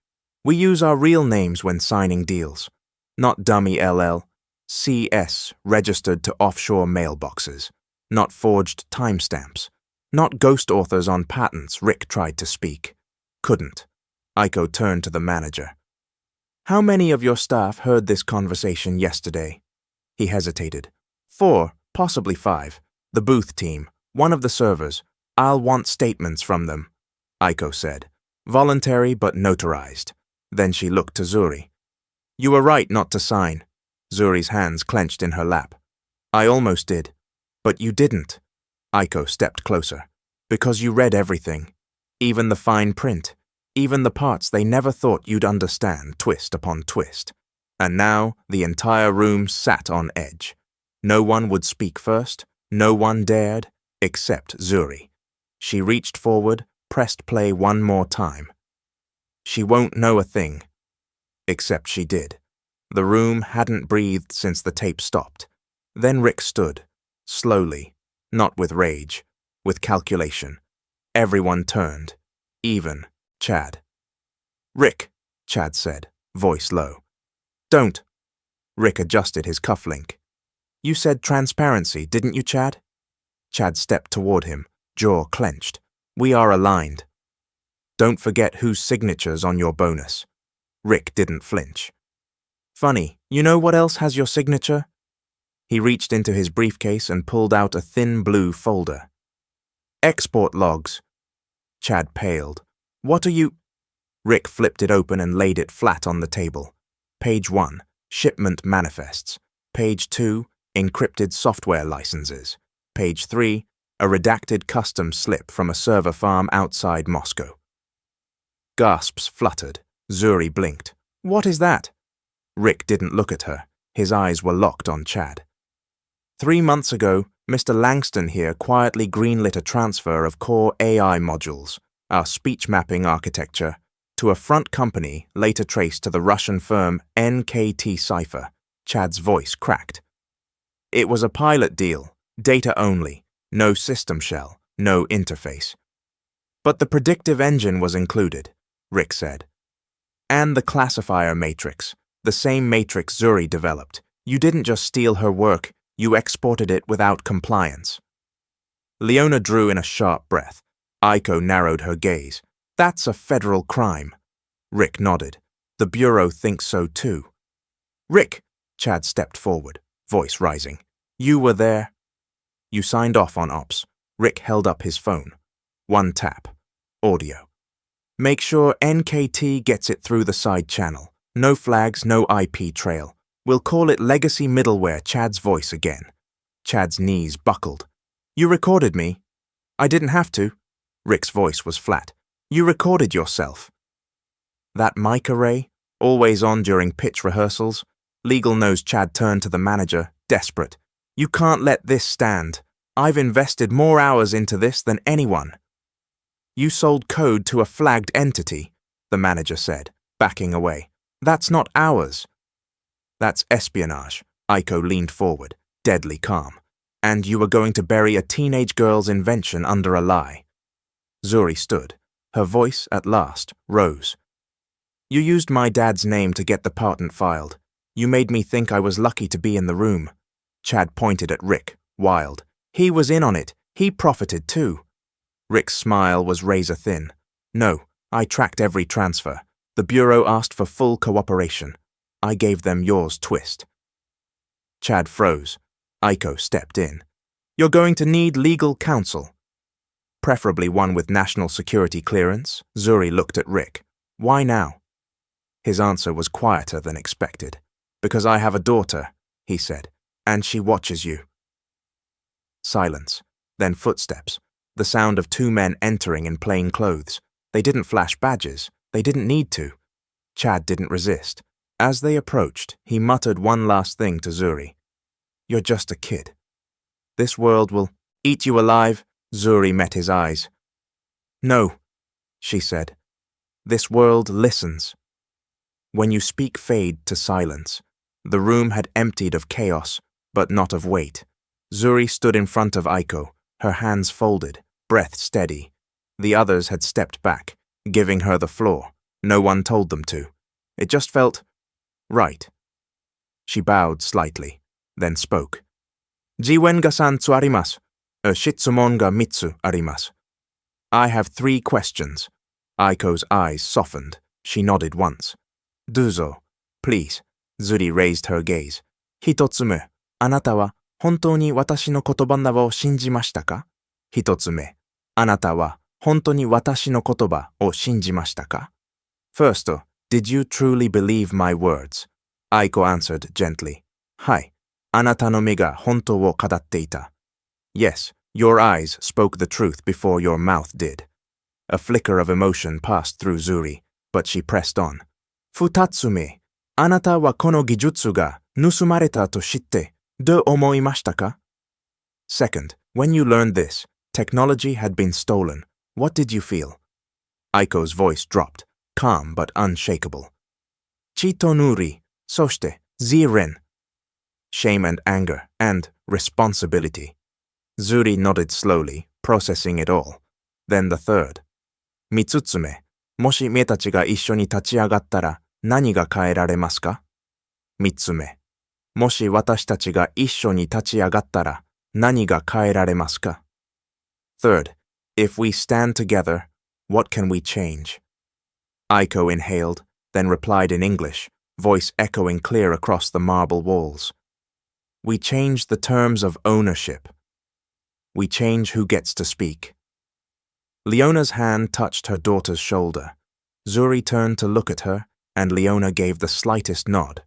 "we use our real names when signing deals. Not dummy LL, CS registered to offshore mailboxes. Not forged timestamps. Not ghost authors on patents." Rick tried to speak. Couldn't. Aiko turned to the manager. "How many of your staff heard this conversation yesterday?" He hesitated. 4, possibly 5. "The booth team, one of the servers. I'll want statements from them," Aiko said. "Voluntary but notarized." Then she looked to Zuri. "You were right not to sign." Zuri's hands clenched in her lap. "I almost did. But you didn't." Aiko stepped closer. "Because you read everything. Even the fine print. Even the parts they never thought you'd understand, twist upon twist. And now the entire room sat on edge. No one would speak first. No one dared, except Zuri. She reached forward, pressed play one more time. "She won't know a thing." Except she did. The room hadn't breathed since the tape stopped. Then Rick stood, slowly, not with rage, with calculation. Everyone turned, even Chad. "Rick," Chad said, voice low. "Don't." Rick adjusted his cufflink. "You said transparency, didn't you, Chad?" Chad stepped toward him, jaw clenched. "We are aligned. Don't forget whose signature's on your bonus." Rick didn't flinch. "Funny, you know what else has your signature?" He reached into his briefcase and pulled out a thin blue folder. "Export logs." Chad paled. "What are you—" Rick flipped it open and laid it flat on the table. Page 1, shipment manifests. Page 2, encrypted software licenses. Page 3, a redacted custom slip from a server farm outside Moscow. Gasps fluttered. Zuri blinked. "What is that?" Rick didn't look at her. His eyes were locked on Chad. 3 months ago, Mr. Langston here quietly greenlit a transfer of core AI modules, our speech mapping architecture, to a front company later traced to the Russian firm NKT Cypher. Chad's voice cracked. "It was a pilot deal, data only, no system shell, no interface. But the predictive engine was included," Rick said. "And the classifier matrix, the same matrix Zuri developed. You didn't just steal her work, you exported it without compliance." Leona drew in a sharp breath. Aiko narrowed her gaze. "That's a federal crime." Rick nodded. "The Bureau thinks so too." "Rick!" Chad stepped forward, voice rising. "You were there." "You signed off on ops." Rick held up his phone. One tap. Audio. "Make sure NKT gets it through the side channel. No flags, no IP trail. We'll call it legacy middleware." Chad's voice again. Chad's knees buckled. "You recorded me." "I didn't have to." Rick's voice was flat. "You recorded yourself." "That mic array, always on during pitch rehearsals." Legal Nose Chad turned to the manager, desperate. "You can't let this stand. I've invested more hours into this than anyone." "You sold code to a flagged entity," the manager said, backing away. "That's not ours." "That's espionage." Aiko leaned forward, deadly calm. And you were going to bury a teenage girl's invention under a lie. Zuri stood. Her voice, at last, rose. You used my dad's name to get the patent filed. You made me think I was lucky to be in the room. Chad pointed at Rick, wild. He was in on it. He profited too. Rick's smile was razor-thin. No, I tracked every transfer. The Bureau asked for full cooperation. I gave them yours twist. Chad froze. Aiko stepped in. You're going to need legal counsel. Preferably one with national security clearance. Zuri looked at Rick. Why now? His answer was quieter than expected. Because I have a daughter, he said, and she watches you. Silence, then footsteps, the sound of two men entering in plain clothes. They didn't flash badges. They didn't need to. Chad didn't resist. As they approached, he muttered one last thing to Zuri. You're just a kid. This world will eat you alive. Zuri met his eyes. No, she said. This world listens. When you speak fade to silence. The room had emptied of chaos, but not of weight. Zuri stood in front of Aiko, her hands folded, breath steady. The others had stepped back, giving her the floor. No one told them to. It just felt right. She bowed slightly, then spoke. Jiwen ga 3つあります。Shitsumon ga 3つあります. I have 3 questions. Aiko's eyes softened. She nodded once. Duzo, please. Zuri raised her gaze. 1つ目、あなたは本当に私の言葉を信じましたか? 1つ目、あなたは本当に私の言葉を信じましたか? First, did you truly believe my words? Aiko answered gently. はい、あなたの目が本当を語っていた. Yes, your eyes spoke the truth before your mouth did. A flicker of emotion passed through Zuri, but she pressed on. 2つ目、あなたはこの技術が盗まれたと知ってどう思いましたか? Second, when you learned this, technology had been stolen, what did you feel? Aiko's voice dropped, calm but unshakable. 血と塗り、そして自憐. Shame and anger, and responsibility. Zuri nodded slowly, processing it all. Then the third. 3つ目、もし目たちが一緒に立ち上がったら何が変えられますか? 3つ目、もし私たちが一緒に立ち上がったら何が変えられますか? Third, if we stand together, what can we change? Aiko inhaled, then replied in English, voice echoing clear across the marble walls. We change the terms of ownership. We change who gets to speak. Leona's hand touched her daughter's shoulder. Zuri turned to look at her, and Leona gave the slightest nod.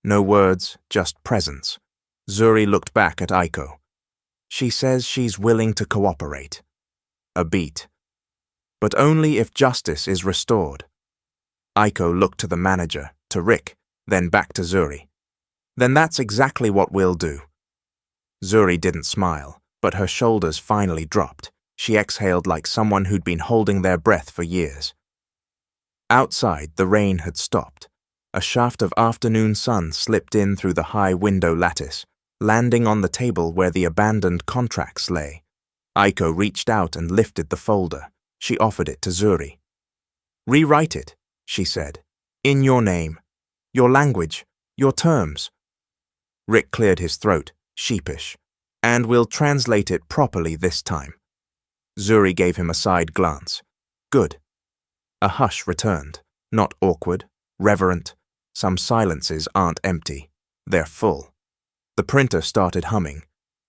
No words, just presence. Zuri looked back at Aiko. She says she's willing to cooperate. A beat. But only if justice is restored. Aiko looked to the manager, to Rick, then back to Zuri. Then that's exactly what we'll do. Zuri didn't smile, but her shoulders finally dropped. She exhaled like someone who'd been holding their breath for years. Outside, the rain had stopped. A shaft of afternoon sun slipped in through the high window lattice, landing on the table where the abandoned contracts lay. Aiko reached out and lifted the folder. She offered it to Zuri. Rewrite it, she said. In your name. Your language. Your terms. Rick cleared his throat, sheepish. And we'll translate it properly this time. Zuri gave him a side glance. Good. A hush returned. Not awkward, reverent. Some silences aren't empty. They're full. The printer started humming.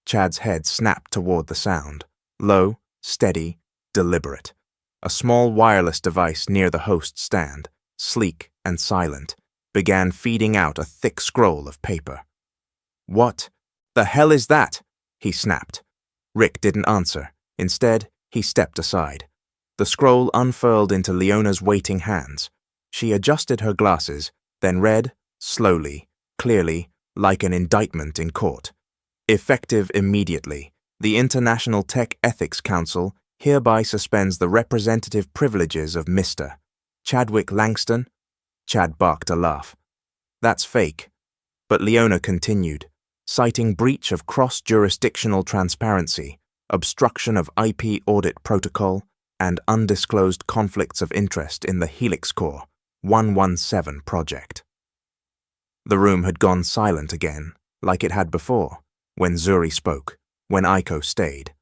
Chad's head snapped toward the sound. Low, steady, deliberate. A small wireless device near the host stand, sleek and silent, began feeding out a thick scroll of paper. What the hell is that? He snapped. Rick didn't answer. Instead, he stepped aside. The scroll unfurled into Leona's waiting hands. She adjusted her glasses, then read, slowly, clearly, like an indictment in court. Effective immediately, the International Tech Ethics Council hereby suspends the representative privileges of Mr. Chadwick Langston. Chad barked a laugh. That's fake. But Leona continued. citing breach of cross-jurisdictional transparency, obstruction of IP audit protocol, and undisclosed conflicts of interest in the Helix Core 117 project. The room had gone silent again, like it had before, when Zuri spoke, when Aiko stayed.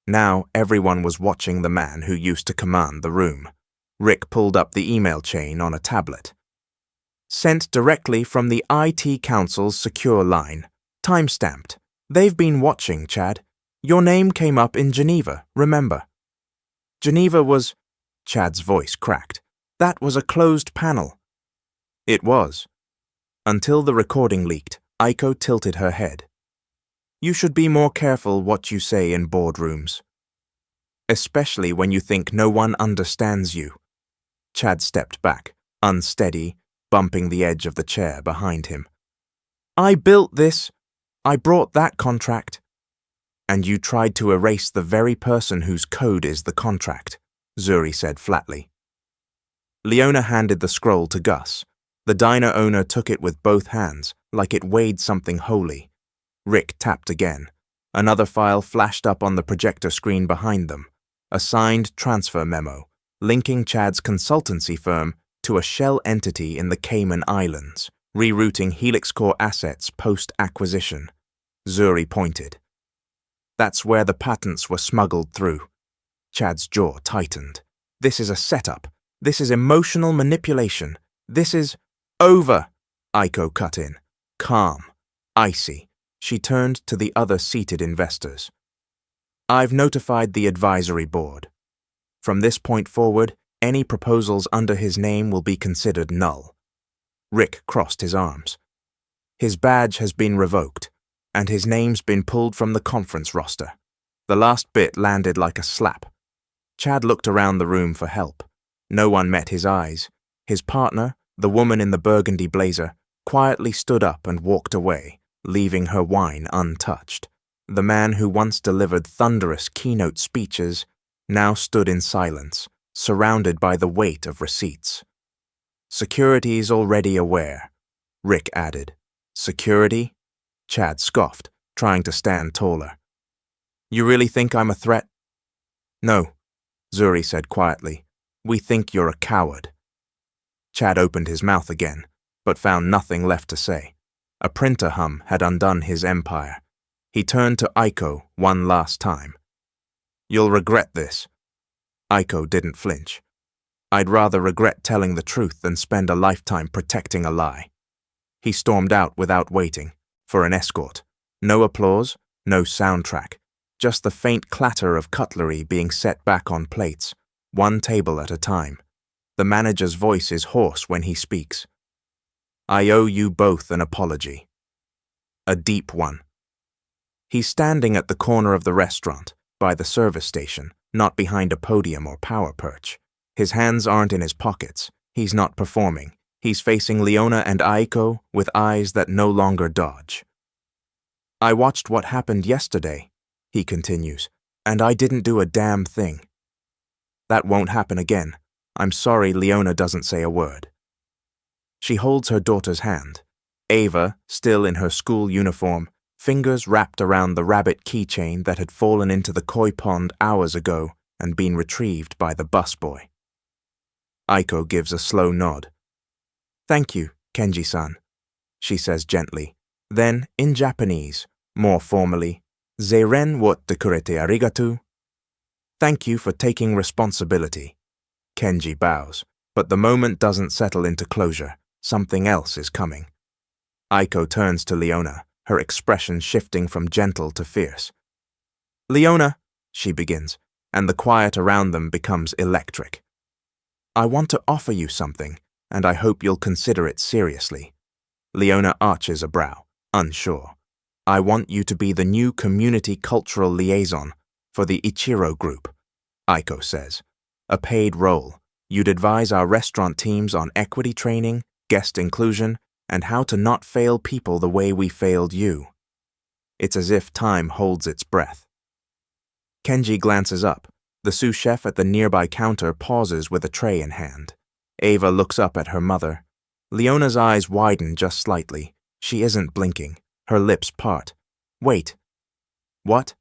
Now everyone was watching the man who used to command the room. Rick pulled up the email chain on a tablet. Sent directly from the IT Council's secure line. Time-stamped. They've been watching, Chad. Your name came up in Geneva, remember? Geneva was... Chad's voice cracked. That was a closed panel. It was. Until the recording leaked, Aiko tilted her head. You should be more careful what you say in boardrooms. Especially when you think no one understands you. Chad stepped back, unsteady, bumping the edge of the chair behind him. I built this. I brought that contract. And you tried to erase the very person whose code is the contract, Zuri said flatly. Leona handed the scroll to Gus. The diner owner took it with both hands, like it weighed something holy. Rick tapped again. Another file flashed up on the projector screen behind them. A signed transfer memo, linking Chad's consultancy firm to a shell entity in the Cayman Islands, rerouting Helix Core assets post-acquisition. Zuri pointed. That's where the patents were smuggled through. Chad's jaw tightened. This is a setup. This is emotional manipulation. This is... Over! Aiko cut in. Calm. Icy. She turned to the other seated investors. I've notified the advisory board. From this point forward, any proposals under his name will be considered null. Rick crossed his arms. His badge has been revoked, and his name's been pulled from the conference roster. The last bit landed like a slap. Chad looked around the room for help. No one met his eyes. His partner, the woman in the burgundy blazer, quietly stood up and walked away, leaving her wine untouched. The man who once delivered thunderous keynote speeches now stood in silence, surrounded by the weight of receipts. Security's already aware, Rick added. Security? Chad scoffed, trying to stand taller. You really think I'm a threat? No, Zuri said quietly. We think you're a coward. Chad opened his mouth again, but found nothing left to say. A printer hum had undone his empire. He turned to Aiko one last time. You'll regret this. Aiko didn't flinch. I'd rather regret telling the truth than spend a lifetime protecting a lie. He stormed out without waiting, for an escort. No applause, no soundtrack, just the faint clatter of cutlery being set back on plates, one table at a time. The manager's voice is hoarse when he speaks. I owe you both an apology. A deep one. He's standing at the corner of the restaurant, by the service station, not behind a podium or power perch. His hands aren't in his pockets. He's not performing. He's facing Leona and Aiko with eyes that no longer dodge. I watched what happened yesterday, he continues, and I didn't do a damn thing. That won't happen again. I'm sorry Leona doesn't say a word. She holds her daughter's hand. Ava, still in her school uniform, fingers wrapped around the rabbit keychain that had fallen into the koi pond hours ago and been retrieved by the busboy. Aiko gives a slow nod. Thank you, Kenji-san, she says gently. Then, in Japanese, more formally, Zeiren wo dekurete arigatu. Thank you for taking responsibility. Kenji bows, but the moment doesn't settle into closure. Something else is coming. Aiko turns to Leona, her expression shifting from gentle to fierce. Leona, she begins, and the quiet around them becomes electric. I want to offer you something, and I hope you'll consider it seriously. Leona arches a brow, unsure. I want you to be the new community cultural liaison for the Ichiro Group, Aiko says. A paid role. You'd advise our restaurant teams on equity training, guest inclusion, and how to not fail people the way we failed you. It's as if time holds its breath. Kenji glances up. The sous chef at the nearby counter pauses with a tray in hand. Ava looks up at her mother. Leona's eyes widen just slightly. She isn't blinking. Her lips part. Wait. What?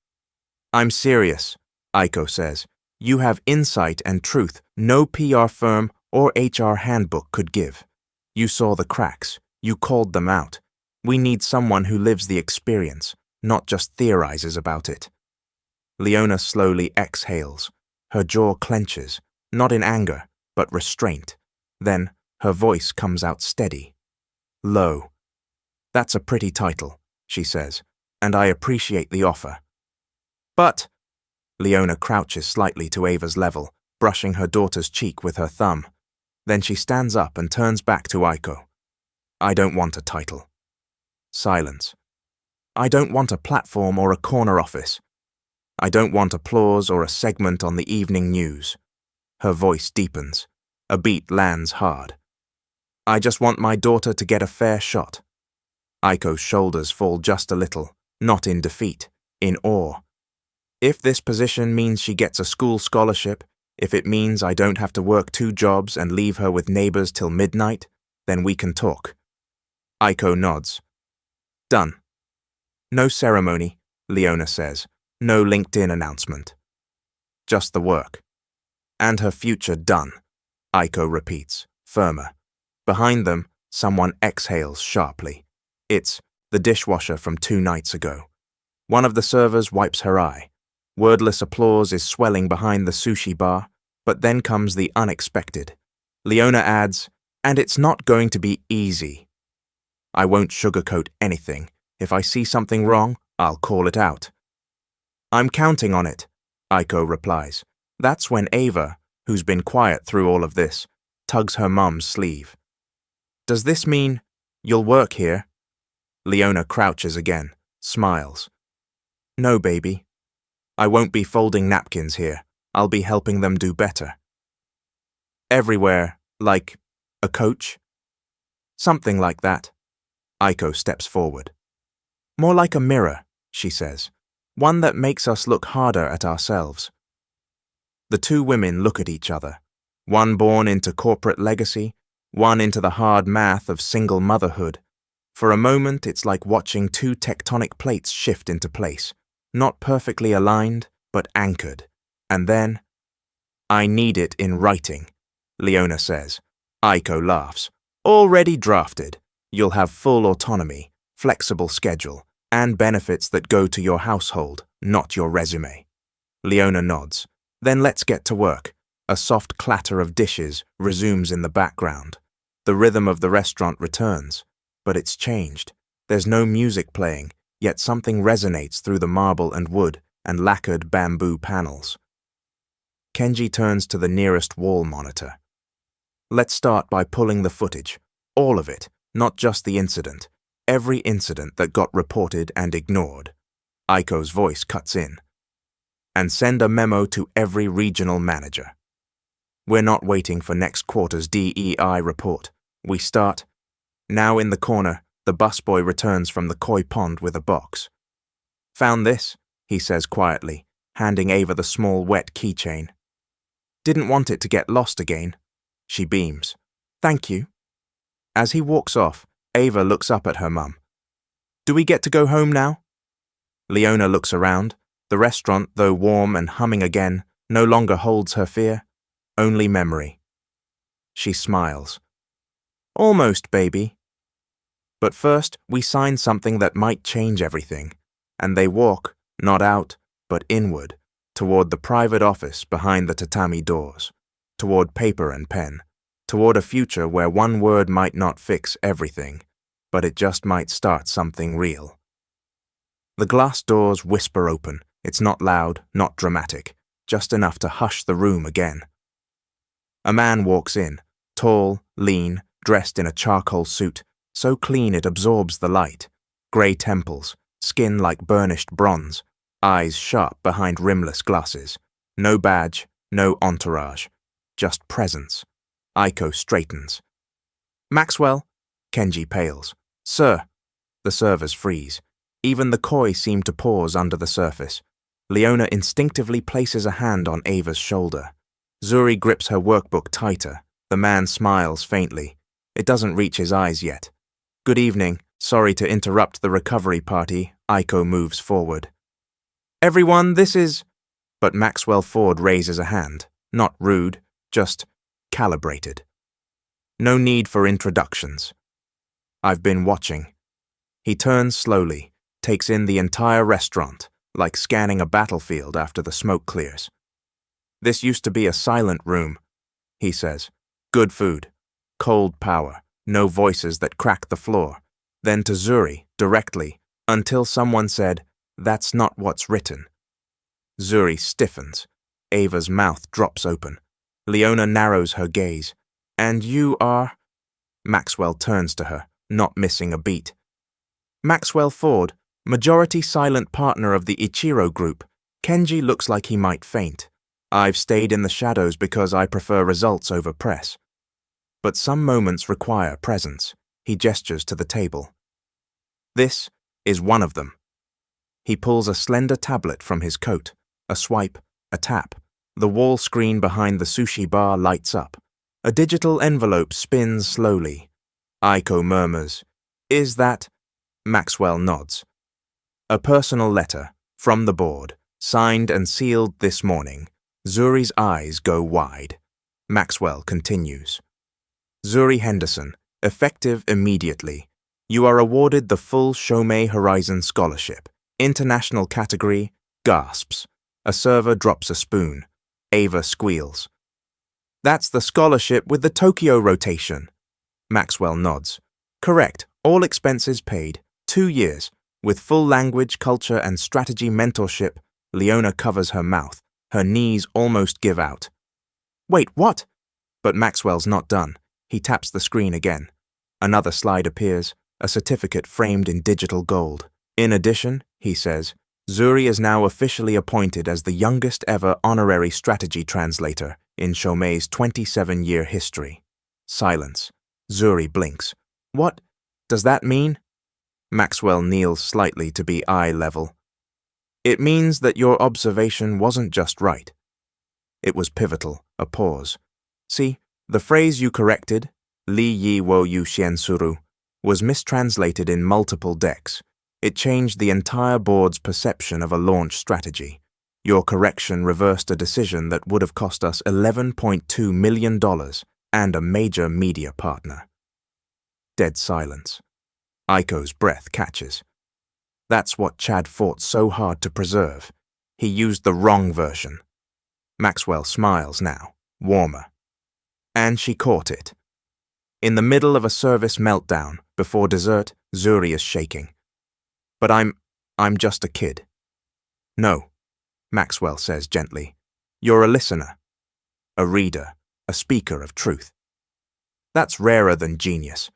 I'm serious, Aiko says. You have insight and truth no PR firm or HR handbook could give. You saw the cracks. You called them out. We need someone who lives the experience, not just theorizes about it. Leona slowly exhales. Her jaw clenches, not in anger, but restraint. Then her voice comes out steady. Low. That's a pretty title, she says, and I appreciate the offer. But, Leona crouches slightly to Ava's level, brushing her daughter's cheek with her thumb. Then she stands up and turns back to Aiko. I don't want a title. Silence. I don't want a platform or a corner office. I don't want applause or a segment on the evening news. Her voice deepens. A beat lands hard. I just want my daughter to get a fair shot. Aiko's shoulders fall just a little, not in defeat, in awe. If this position means she gets a school scholarship, if it means I don't have to work 2 jobs and leave her with neighbors till midnight, then we can talk. Aiko nods. Done. No ceremony, Leona says. No LinkedIn announcement. Just the work. And her future done, Aiko repeats, firmer. Behind them, someone exhales sharply. It's the dishwasher from 2 nights ago. One of the servers wipes her eye. Wordless applause is swelling behind the sushi bar, but then comes the unexpected. Leona adds, and it's not going to be easy. I won't sugarcoat anything. If I see something wrong, I'll call it out. I'm counting on it, Aiko replies. That's when Ava, who's been quiet through all of this, tugs her mum's sleeve. Does this mean you'll work here? Leona crouches again, smiles. No, baby. I won't be folding napkins here. I'll be helping them do better. Everywhere, like a coach? Something like that. Aiko steps forward. More like a mirror, she says. One that makes us look harder at ourselves. The 2 women look at each other. One born into corporate legacy, one into the hard math of single motherhood. For a moment, it's like watching 2 tectonic plates shift into place. Not perfectly aligned, but anchored. And then, I need it in writing, Leona says. Aiko laughs. Already drafted. You'll have full autonomy, flexible schedule, and benefits that go to your household, not your resume. Leona nods. Then let's get to work. A soft clatter of dishes resumes in the background. The rhythm of the restaurant returns, but it's changed. There's no music playing, yet something resonates through the marble and wood and lacquered bamboo panels. Kenji turns to the nearest wall monitor. Let's start by pulling the footage. All of it, not just the incident. Every incident that got reported and ignored. Aiko's voice cuts in. And send a memo to every regional manager. We're not waiting for next quarter's DEI report. We start. Now in the corner, the busboy returns from the koi pond with a box. Found this, he says quietly, handing Ava the small wet keychain. Didn't want it to get lost again. She beams. Thank you. As he walks off, Ava looks up at her mum. Do we get to go home now? Leona looks around. The restaurant, though warm and humming again, no longer holds her fear, only memory. She smiles. Almost, baby. But first, we sign something that might change everything, and they walk, not out, but inward, toward the private office behind the tatami doors, toward paper and pen, toward a future where one word might not fix everything, but it just might start something real. The glass doors whisper open. It's not loud, not dramatic, just enough to hush the room again. A man walks in, tall, lean, dressed in a charcoal suit, so clean it absorbs the light. Grey temples, skin like burnished bronze, eyes sharp behind rimless glasses. No badge, no entourage, just presence. Aiko straightens. Maxwell? Kenji pales. Sir. The servers freeze. Even the koi seem to pause under the surface. Leona instinctively places a hand on Ava's shoulder. Zuri grips her workbook tighter. The man smiles faintly. It doesn't reach his eyes yet. Good evening, Sorry to interrupt the recovery party, Aiko moves forward. Everyone, this is... But Maxwell Ford raises a hand, not rude, just calibrated. No need for introductions. I've been watching. He turns slowly, takes in the entire restaurant, like scanning a battlefield after the smoke clears. This used to be a silent room, he says. Good food, cold power, no voices that crack the floor. Then to Zuri, directly, until someone said, "That's not what's written." Zuri stiffens. Ava's mouth drops open. Leona narrows her gaze. And you are... Maxwell turns to her, not missing a beat. Maxwell Ford, majority silent partner of the Ichiro group. Kenji looks like he might faint. I've stayed in the shadows because I prefer results over press. But some moments require presence. He gestures to the table. This is one of them. He pulls a slender tablet from his coat. A swipe, a tap. The wall screen behind the sushi bar lights up. A digital envelope spins slowly. Aiko murmurs, "Is that?" Maxwell nods. A personal letter, from the board, signed and sealed this morning. Zuri's eyes go wide. Maxwell continues. Zuri Henderson, effective immediately. You are awarded the full Shomei Horizon Scholarship. International category, gasps. A server drops a spoon. Ava squeals. That's the scholarship with the Tokyo rotation. Maxwell nods. Correct, all expenses paid. 2 years. With full language, culture, and strategy mentorship. Leona covers her mouth. Her knees almost give out. Wait, what? But Maxwell's not done. He taps the screen again. Another slide appears, a certificate framed in digital gold. In addition, he says, Zuri is now officially appointed as the youngest ever honorary strategy translator in Shomei's 27-year history. Silence. Zuri blinks. What does that mean? Maxwell kneels slightly to be eye level. It means that your observation wasn't just right. It was pivotal, a pause. See, the phrase you corrected, Li Yi Wo Yu Xian Suru, was mistranslated in multiple decks. It changed the entire board's perception of a launch strategy. Your correction reversed a decision that would have cost us $11.2 million and a major media partner. Dead silence. Aiko's breath catches. That's what Chad fought so hard to preserve. He used the wrong version. Maxwell smiles now, warmer. And she caught it. In the middle of a service meltdown, before dessert, Zuri is shaking. But I'm just a kid. No, Maxwell says gently. You're a listener, a reader, a speaker of truth. That's rarer than genius.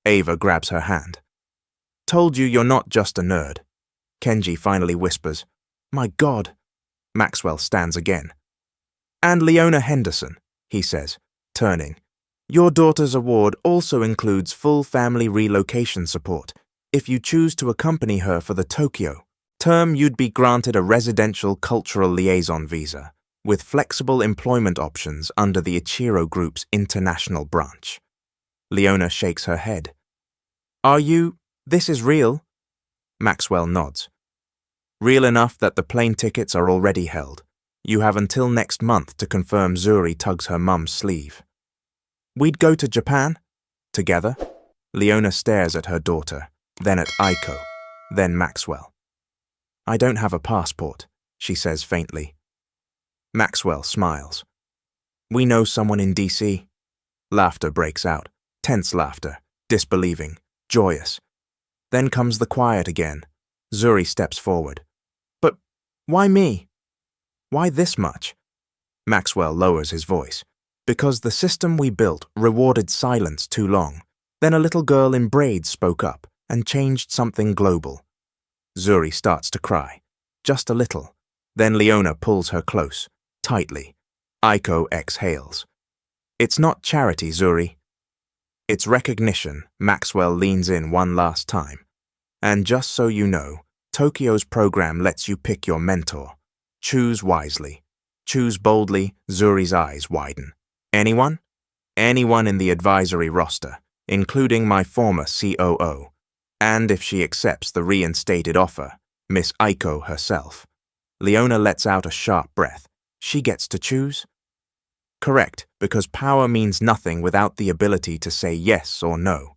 Ava grabs her hand. Told you you're not just a nerd. Kenji finally whispers, My God. Maxwell stands again. And Leona Henderson, he says, turning. Your daughter's award also includes full family relocation support. If you choose to accompany her for the Tokyo term, you'd be granted a residential cultural liaison visa with flexible employment options under the Ichiro Group's international branch. Leona shakes her head. This is real? Maxwell nods. Real enough that the plane tickets are already held. You have until next month to confirm. Zuri tugs her mum's sleeve. We'd go to Japan? Together? Leona stares at her daughter, then at Aiko, then Maxwell. I don't have a passport, she says faintly. Maxwell smiles. We know someone in DC. Laughter breaks out, tense laughter, disbelieving, joyous. Then comes the quiet again. Zuri steps forward. But why me? Why this much? Maxwell lowers his voice. Because the system we built rewarded silence too long. Then a little girl in braids spoke up and changed something global. Zuri starts to cry. Just a little. Then Leona pulls her close, tightly. Aiko exhales. It's not charity, Zuri. It's recognition. Maxwell leans in one last time. And just so you know, Tokyo's program lets you pick your mentor. Choose wisely. Choose boldly. Zuri's eyes widen. Anyone? Anyone in the advisory roster, including my former COO. And if she accepts the reinstated offer, Miss Aiko herself. Leona lets out a sharp breath. She gets to choose? Correct, because power means nothing without the ability to say yes or no.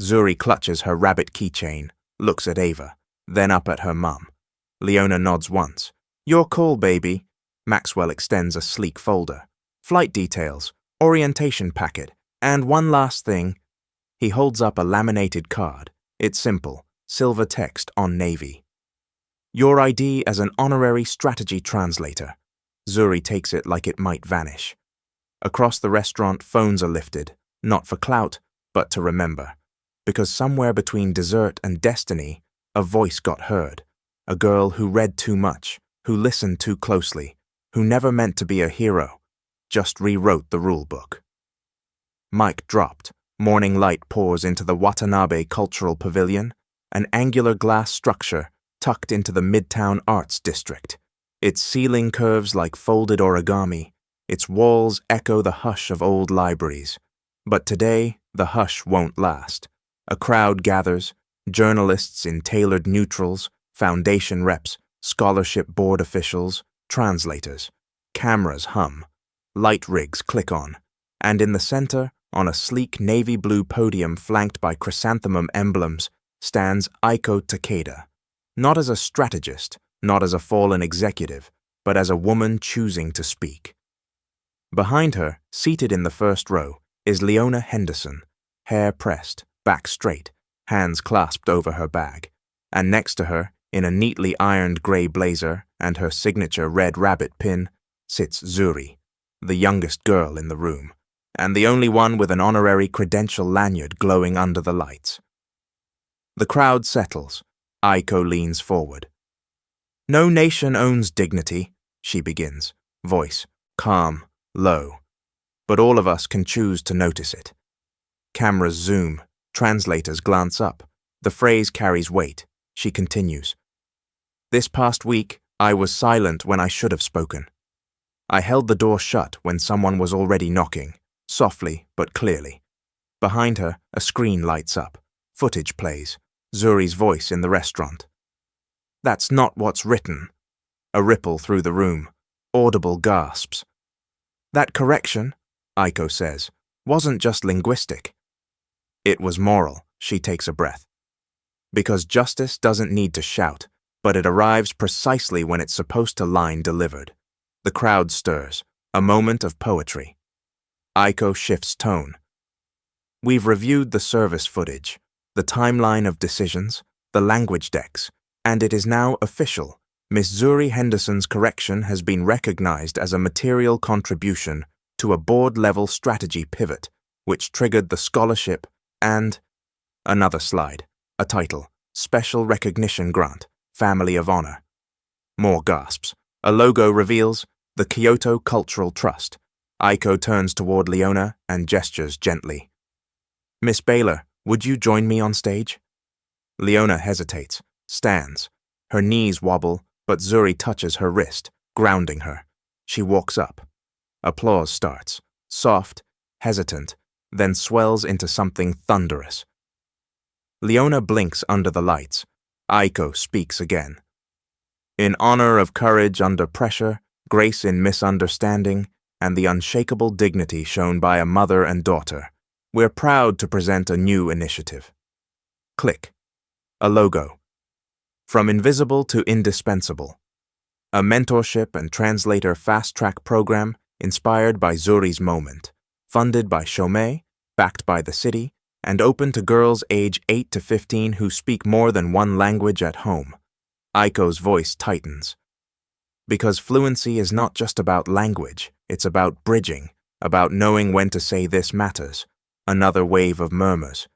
Zuri clutches her rabbit keychain, looks at Ava, then up at her mum. Leona nods once. Your call, baby. Maxwell extends a sleek folder. Flight details, orientation packet, and one last thing. He holds up a laminated card. It's simple, silver text on navy. Your ID as an honorary strategy translator. Zuri takes it like it might vanish. Across the restaurant, phones are lifted, not for clout, but to remember. Because somewhere between dessert and destiny, a voice got heard. A girl who read too much, who listened too closely, who never meant to be a hero, just rewrote the rule book. Mic dropped. Morning light pours into the Watanabe Cultural Pavilion, an angular glass structure tucked into the Midtown Arts District. Its ceiling curves like folded origami. Its walls echo the hush of old libraries. But today, the hush won't last. A crowd gathers, journalists in tailored neutrals, foundation reps, scholarship board officials, translators. Cameras hum. Light rigs click on. And in the center, on a sleek navy blue podium flanked by chrysanthemum emblems, stands Aiko Takeda. Not as a strategist, not as a fallen executive, but as a woman choosing to speak. Behind her, seated in the first row, is Leona Henderson, hair pressed, back straight, hands clasped over her bag. And next to her, in a neatly ironed gray blazer and her signature red rabbit pin, sits Zuri, the youngest girl in the room, and the only one with an honorary credential lanyard glowing under the lights. The crowd settles. Aiko leans forward. No nation owns dignity, she begins, voice calm, low. But all of us can choose to notice it. Cameras zoom, translators glance up. The phrase carries weight. She continues. This past week, I was silent when I should have spoken. I held the door shut when someone was already knocking, softly but clearly. Behind her, a screen lights up. Footage plays. Zuri's voice in the restaurant. That's not what's written. A ripple through the room. Audible gasps. That correction, Aiko says, wasn't just linguistic. It was moral, she takes a breath. Because justice doesn't need to shout, but it arrives precisely when it's supposed to line delivered. The crowd stirs, a moment of poetry. Aiko shifts tone. We've reviewed the service footage, the timeline of decisions, the language decks, and it is now official. Miss Zuri Henderson's correction has been recognized as a material contribution to a board-level strategy pivot, which triggered the scholarship and another slide, a title, Special Recognition Grant, Family of Honor. More gasps. A logo reveals the Kyoto Cultural Trust. Aiko turns toward Leona and gestures gently. Miss Baylor, would you join me on stage? Leona hesitates, stands. Her knees wobble, but Zuri touches her wrist, grounding her. She walks up. Applause starts, soft, hesitant, then swells into something thunderous. Leona blinks under the lights. Aiko speaks again. In honor of courage under pressure, grace in misunderstanding, and the unshakable dignity shown by a mother and daughter, we're proud to present a new initiative. Click. A logo. From invisible to indispensable. A mentorship and translator fast-track program inspired by Zuri's moment, funded by Chomé, backed by the city, and open to girls age 8 to 15 who speak more than one language at home. Aiko's voice tightens. Because fluency is not just about language, it's about bridging, about knowing when to say this matters. Another wave of murmurs.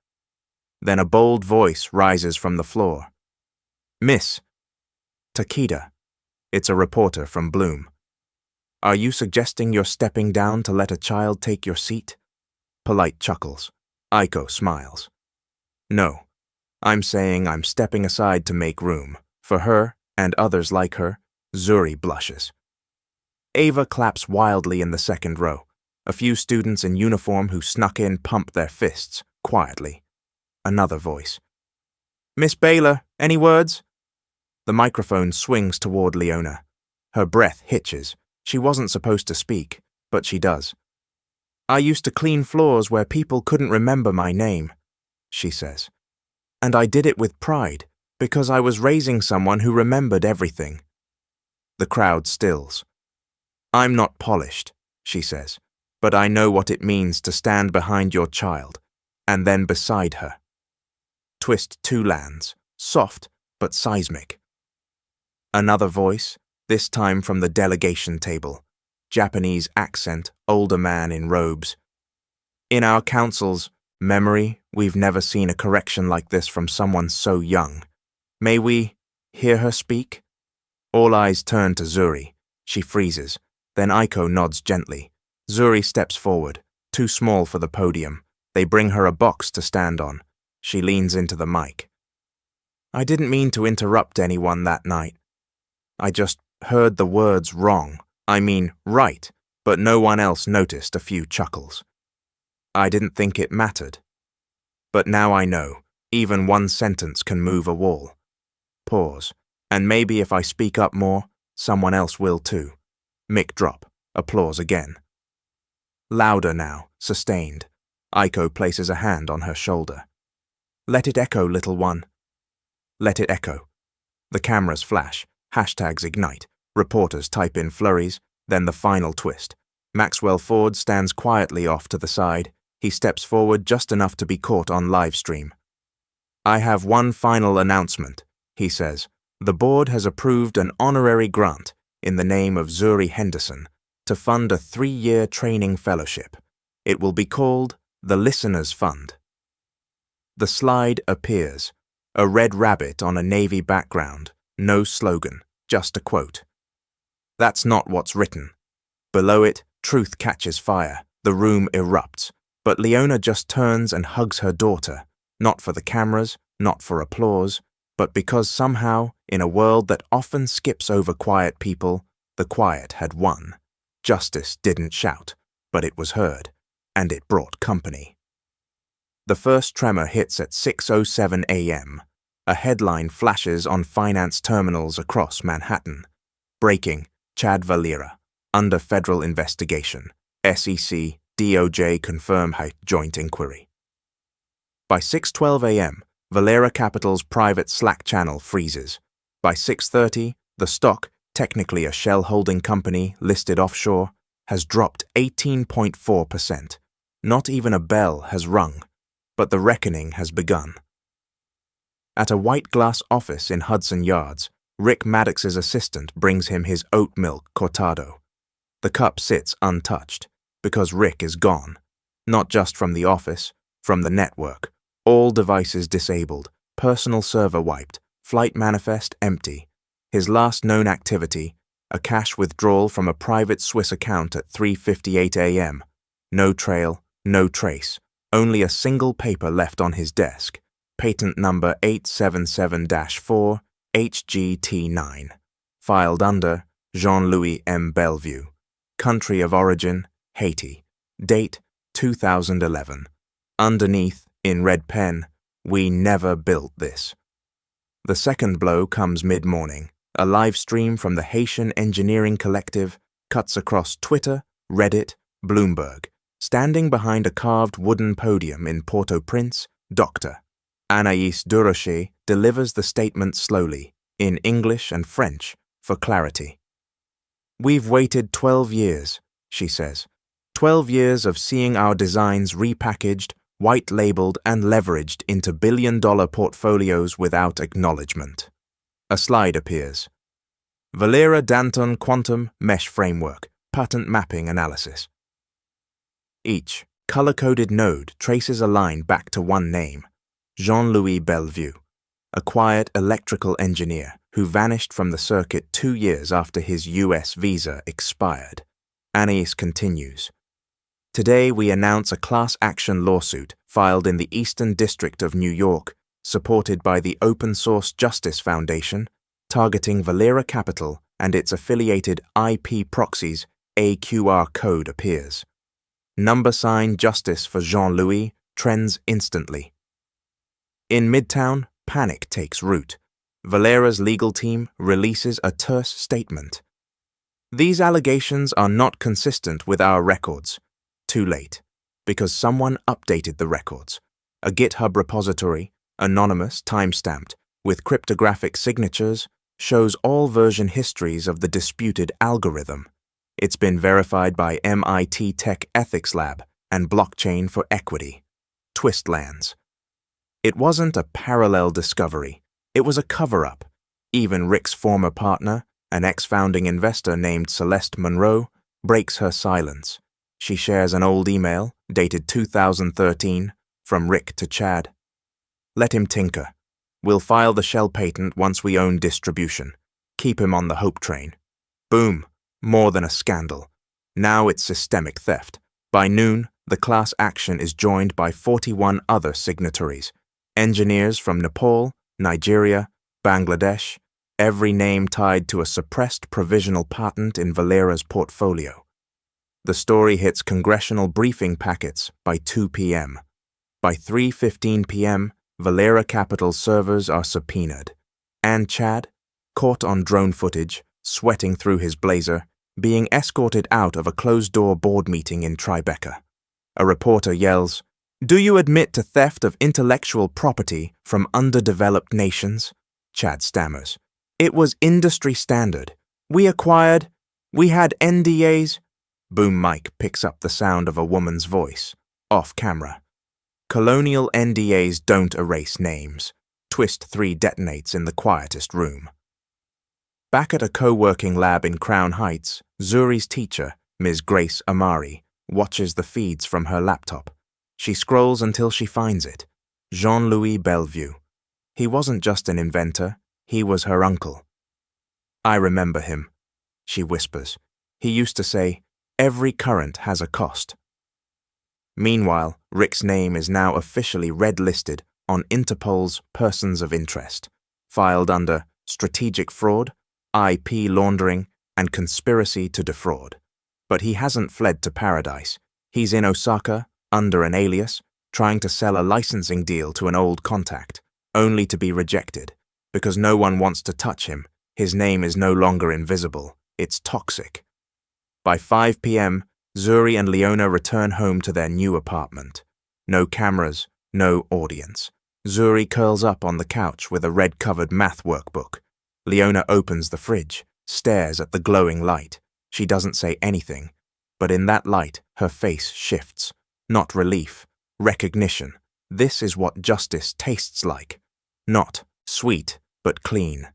Then a bold voice rises from the floor. Miss Takeda. It's a reporter from Bloom. Are you suggesting you're stepping down to let a child take your seat? Polite chuckles. Aiko smiles. No, I'm saying I'm stepping aside to make room. For her, and others like her. Zuri blushes. Ava claps wildly in the second row. A few students in uniform who snuck in pump their fists, quietly. Another voice. Miss Baylor, any words? The microphone swings toward Leona. Her breath hitches. She wasn't supposed to speak, but she does. I used to clean floors where people couldn't remember my name, she says. And I did it with pride, because I was raising someone who remembered everything. The crowd stills. I'm not polished, she says, but I know what it means to stand behind your child, and then beside her. Twist 2 lands, soft but seismic. Another voice, this time from the delegation table. Japanese accent, older man in robes. In our council's memory, we've never seen a correction like this from someone so young. May we hear her speak? All eyes turn to Zuri. She freezes. Then Aiko nods gently. Zuri steps forward, too small for the podium. They bring her a box to stand on. She leans into the mic. I didn't mean to interrupt anyone that night. I just heard the words wrong. I mean, right, but no one else noticed a few chuckles. I didn't think it mattered. But now I know, even one sentence can move a wall. Pause, and maybe if I speak up more, someone else will too. Mic drop, applause again. Louder now, sustained. Aiko places a hand on her shoulder. Let it echo, little one. Let it echo. The cameras flash, hashtags ignite. Reporters type in flurries, then the final twist. Maxwell Ford stands quietly off to the side. He steps forward just enough to be caught on live stream. I have one final announcement, he says. The board has approved an honorary grant in the name of Zuri Henderson to fund a 3-year training fellowship. It will be called the Listeners Fund. The slide appears. A red rabbit on a navy background. No slogan, just a quote. That's not what's written. Below it, truth catches fire. The room erupts. But Leona just turns and hugs her daughter, not for the cameras, not for applause, but because somehow, in a world that often skips over quiet people, the quiet had won. Justice didn't shout, but it was heard, and it brought company. The first tremor hits at 6:07 a.m. A headline flashes on finance terminals across Manhattan. Breaking, Chad Valera, under federal investigation. SEC, DOJ confirm joint inquiry. By 6:12 a.m., Valera Capital's private Slack channel freezes. By 6:30, the stock, technically a shell holding company listed offshore, has dropped 18.4%. Not even a bell has rung, but the reckoning has begun. At a white glass office in Hudson Yards, Rick Maddox's assistant brings him his oat milk cortado. The cup sits untouched, because Rick is gone. Not just from the office, from the network. All devices disabled, personal server wiped, flight manifest empty. His last known activity, a cash withdrawal from a private Swiss account at 3:58 a.m. No trail, no trace, only a single paper left on his desk. Patent number 877-4, HGT9, filed under Jean-Louis M. Bellevue, country of origin, Haiti, date 2011. Underneath, in red pen, we never built this. The second blow comes mid-morning. A live stream from the Haitian Engineering Collective cuts across Twitter, Reddit, Bloomberg. Standing behind a carved wooden podium in Port-au-Prince, Dr. Anaïs Durocher delivers the statement slowly, in English and French, for clarity. We've waited 12 years, she says. 12 years of seeing our designs repackaged, white-labeled and leveraged into billion-dollar portfolios without acknowledgement. A slide appears. Valera Danton Quantum Mesh Framework, Patent Mapping Analysis. Each color-coded node traces a line back to one name, Jean-Louis Bellevue, a quiet electrical engineer who vanished from the circuit 2 years after his U.S. visa expired. Anaïs continues. Today we announce a class action lawsuit filed in the Eastern District of New York, supported by the Open Source Justice Foundation, targeting Valera Capital and its affiliated IP proxies. A QR code appears. Number sign justice for Jean-Louis trends instantly. In Midtown, Panic takes root. Valera's legal team releases a terse statement. These allegations are not consistent with our records. Too late, because someone updated the records. A GitHub repository, anonymous, time-stamped, with cryptographic signatures, shows all version histories of the disputed algorithm. It's been verified by MIT Tech Ethics Lab and Blockchain for Equity. Twistlands. It wasn't a parallel discovery. It was a cover-up. Even Rick's former partner, an ex-founding investor named Celeste Monroe, breaks her silence. She shares an old email, dated 2013, from Rick to Chad. Let him tinker. We'll file the shell patent once we own distribution. Keep him on the hope train. Boom. More than a scandal. Now it's systemic theft. By noon, the class action is joined by 41 other signatories. Engineers from Nepal, Nigeria, Bangladesh, every name tied to a suppressed provisional patent in Valera's portfolio. The story hits congressional briefing packets by 2 p.m. By 3:15 p.m., Valera Capital's servers are subpoenaed. And Chad, caught on drone footage, sweating through his blazer, being escorted out of a closed-door board meeting in Tribeca. A reporter yells, "Do you admit to theft of intellectual property from underdeveloped nations?" Chad stammers. "It was industry standard. We had NDAs." Boom mic picks up the sound of a woman's voice, off camera. Colonial NDAs don't erase names. Twist 3 detonates in the quietest room. Back at a co-working lab in Crown Heights, Zuri's teacher, Ms. Grace Amari, watches the feeds from her laptop. She scrolls until she finds it. Jean-Louis Bellevue. He wasn't just an inventor, he was her uncle. "I remember him," she whispers. "He used to say, 'Every current has a cost.'" Meanwhile, Rick's name is now officially red-listed on Interpol's Persons of Interest, filed under strategic fraud, IP laundering, and conspiracy to defraud. But he hasn't fled to paradise. He's in Osaka, under an alias, trying to sell a licensing deal to an old contact, only to be rejected, because no one wants to touch him. His name is no longer invisible. It's toxic. By 5 p.m., Zuri and Leona return home to their new apartment. No cameras, no audience. Zuri curls up on the couch with a red-covered math workbook. Leona opens the fridge, stares at the glowing light. She doesn't say anything, but in that light, her face shifts. Not relief, recognition. This is what justice tastes like. Not sweet, but clean.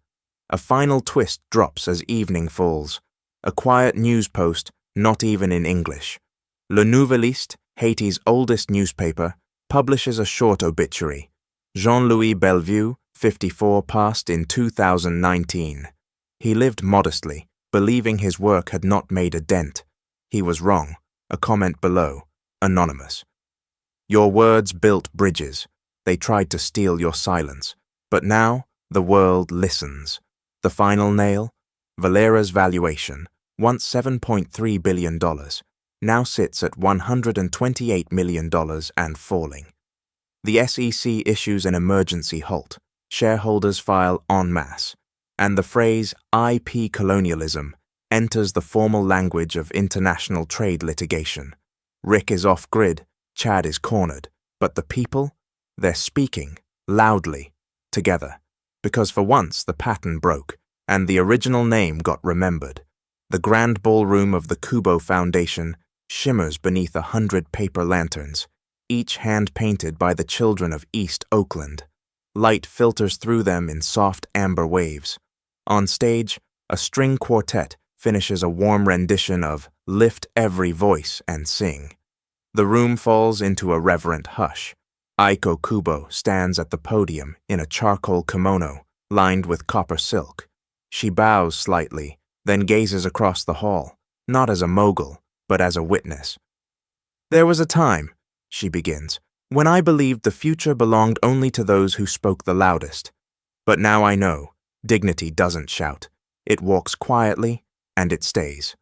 A final twist drops as evening falls. A quiet news post, not even in English. Le Nouveliste, Haiti's oldest newspaper, publishes a short obituary. Jean-Louis Bellevue, 54, passed in 2019. He lived modestly, believing his work had not made a dent. He was wrong. A comment below, anonymous. Your words built bridges. They tried to steal your silence. But now, the world listens. The final nail? Valera's valuation, once $7.3 billion, now sits at $128 million and falling. The SEC issues an emergency halt. Shareholders file en masse, and the phrase IP colonialism enters the formal language of international trade litigation. Rick is off-grid, Chad is cornered, but the people? They're speaking, loudly, together, because for once the pattern broke, and the original name got remembered. The grand ballroom of the Kubo Foundation shimmers beneath 100 paper lanterns, each hand-painted by the children of East Oakland. Light filters through them in soft amber waves. On stage, a string quartet finishes a warm rendition of Lift Every Voice and Sing. The room falls into a reverent hush. Aiko Kubo stands at the podium in a charcoal kimono lined with copper silk. She bows slightly, then gazes across the hall, not as a mogul, but as a witness. "There was a time," she begins, "when I believed the future belonged only to those who spoke the loudest. But now I know, dignity doesn't shout. It walks quietly, and it stays."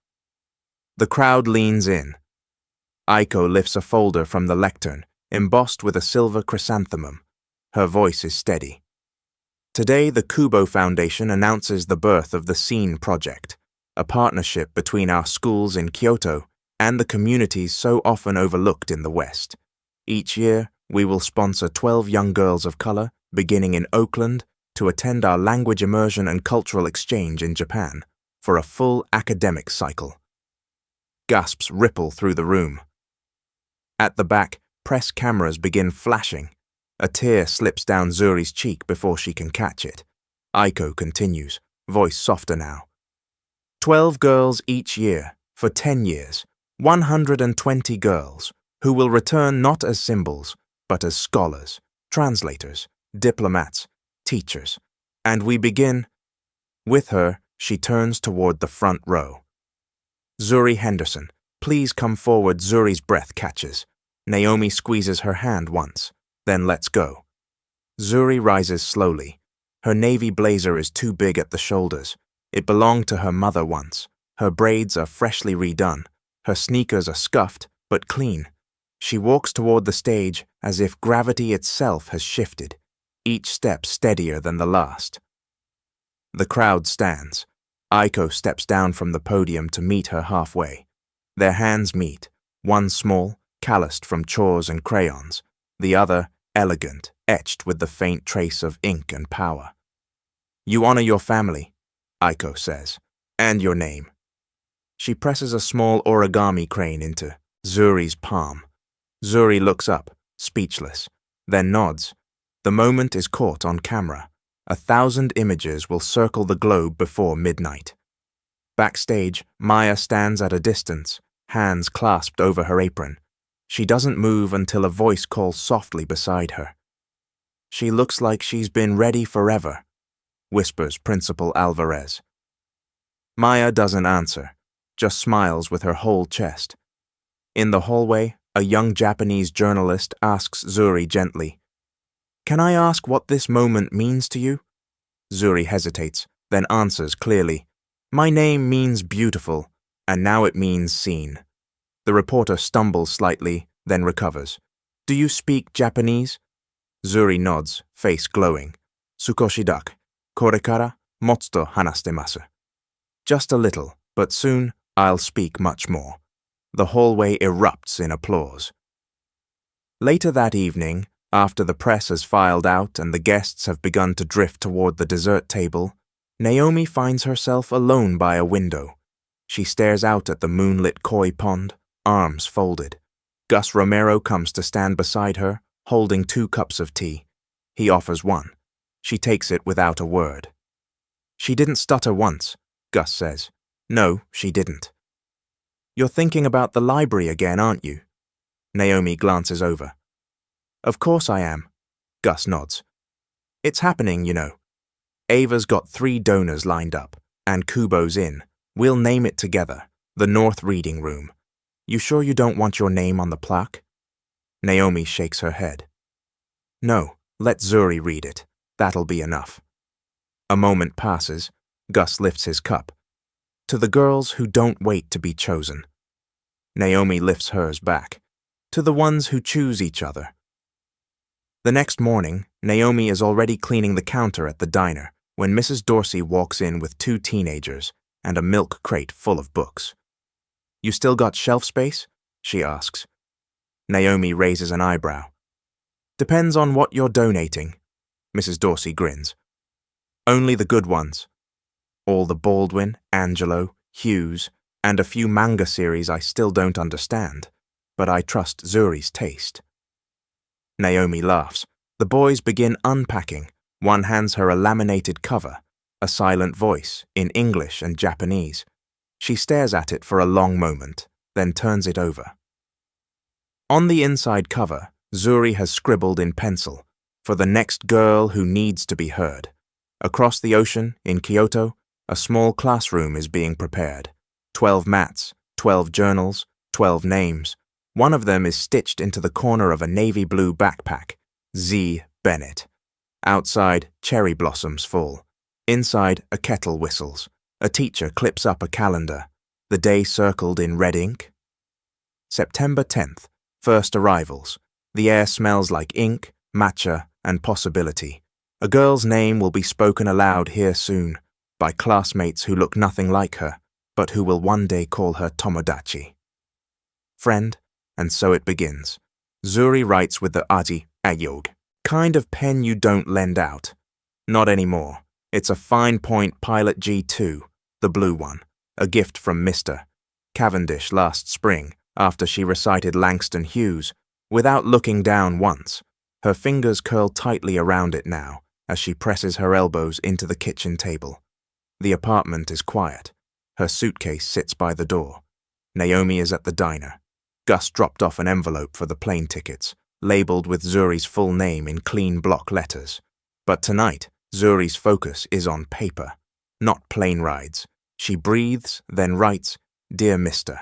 The crowd leans in. Aiko lifts a folder from the lectern, embossed with a silver chrysanthemum. Her voice is steady. Today, the Kubo Foundation announces the birth of the SCENE project, a partnership between our schools in Kyoto and the communities so often overlooked in the West. Each year, we will sponsor 12 young girls of color, beginning in Oakland, to attend our language immersion and cultural exchange in Japan for a full academic cycle. Gasps ripple through the room. At the back, press cameras begin flashing. A tear slips down Zuri's cheek before she can catch it. Aiko continues, voice softer now. 12 girls each year, for 10 years, 120 girls, who will return not as symbols, but as scholars, translators, diplomats, teachers. And we begin. With her, she turns toward the front row. Zuri Henderson, please come forward. Zuri's breath catches. Naomi squeezes her hand once, then lets go. Zuri rises slowly. Her navy blazer is too big at the shoulders. It belonged to her mother once. Her braids are freshly redone. Her sneakers are scuffed, but clean. She walks toward the stage as if gravity itself has shifted, each step steadier than the last. The crowd stands. Aiko steps down from the podium to meet her halfway. Their hands meet, one small, calloused from chores and crayons, the other elegant, etched with the faint trace of ink and power. You honor your family, Aiko says, and your name. She presses a small origami crane into Zuri's palm. Zuri looks up, speechless, then nods. The moment is caught on camera. 1,000 images will circle the globe before midnight. Backstage, Maya stands at a distance, hands clasped over her apron. She doesn't move until a voice calls softly beside her. She looks like she's been ready forever, whispers Principal Alvarez. Maya doesn't answer, just smiles with her whole chest. In the hallway, a young Japanese journalist asks Zuri gently, "Can I ask what this moment means to you?" Zuri hesitates, then answers clearly, "My name means beautiful, and now it means seen." The reporter stumbles slightly, then recovers. "Do you speak Japanese?" Zuri nods, face glowing. "Sukoshi daku, kore kara motsu to hanashitemasu." Just a little, but soon I'll speak much more. The hallway erupts in applause. Later that evening, after the press has filed out and the guests have begun to drift toward the dessert table, Naomi finds herself alone by a window. She stares out at the moonlit koi pond, arms folded. Gus Romero comes to stand beside her, holding 2 cups of tea. He offers one. She takes it without a word. "She didn't stutter once," Gus says. "No, she didn't." "You're thinking about the library again, aren't you?" Naomi glances over. "Of course I am." Gus nods. "It's happening, you know. Ava's got 3 donors lined up, and Kubo's in. We'll name it together, the North Reading Room. You sure you don't want your name on the plaque?" Naomi shakes her head. "No, let Zuri read it. That'll be enough." A moment passes. Gus lifts his cup. "To the girls who don't wait to be chosen." Naomi lifts hers back. "To the ones who choose each other." The next morning, Naomi is already cleaning the counter at the diner when Mrs. Dorsey walks in with 2 teenagers and a milk crate full of books. "You still got shelf space?" she asks. Naomi raises an eyebrow. "Depends on what you're donating." Mrs. Dorsey grins. "Only the good ones. All the Baldwin, Angelo, Hughes, and a few manga series I still don't understand, but I trust Zuri's taste." Naomi laughs. The boys begin unpacking. One hands her a laminated cover, a silent voice, in English and Japanese. She stares at it for a long moment, then turns it over. On the inside cover, Zuri has scribbled in pencil, "For the next girl who needs to be heard." Across the ocean, in Kyoto, a small classroom is being prepared. 12 mats, 12 journals, 12 names. One of them is stitched into the corner of a navy blue backpack. Z. Bennett. Outside, cherry blossoms fall. Inside, a kettle whistles. A teacher clips up a calendar. The day circled in red ink. September 10th. First arrivals. The air smells like ink, matcha, and possibility. A girl's name will be spoken aloud here soon by classmates who look nothing like her, but who will one day call her Tomodachi. Friend, and so it begins. Zuri writes with the aji, ayog, kind of pen you don't lend out. Not anymore. It's a fine point Pilot G2, the blue one, a gift from Mr. Cavendish last spring after she recited Langston Hughes without looking down once. Her fingers curl tightly around it now as she presses her elbows into the kitchen table. The apartment is quiet. Her suitcase sits by the door. Naomi is at the diner. Gus dropped off an envelope for the plane tickets, labeled with Zuri's full name in clean block letters. But tonight, Zuri's focus is on paper, not plane rides. She breathes, then writes, Dear Mr.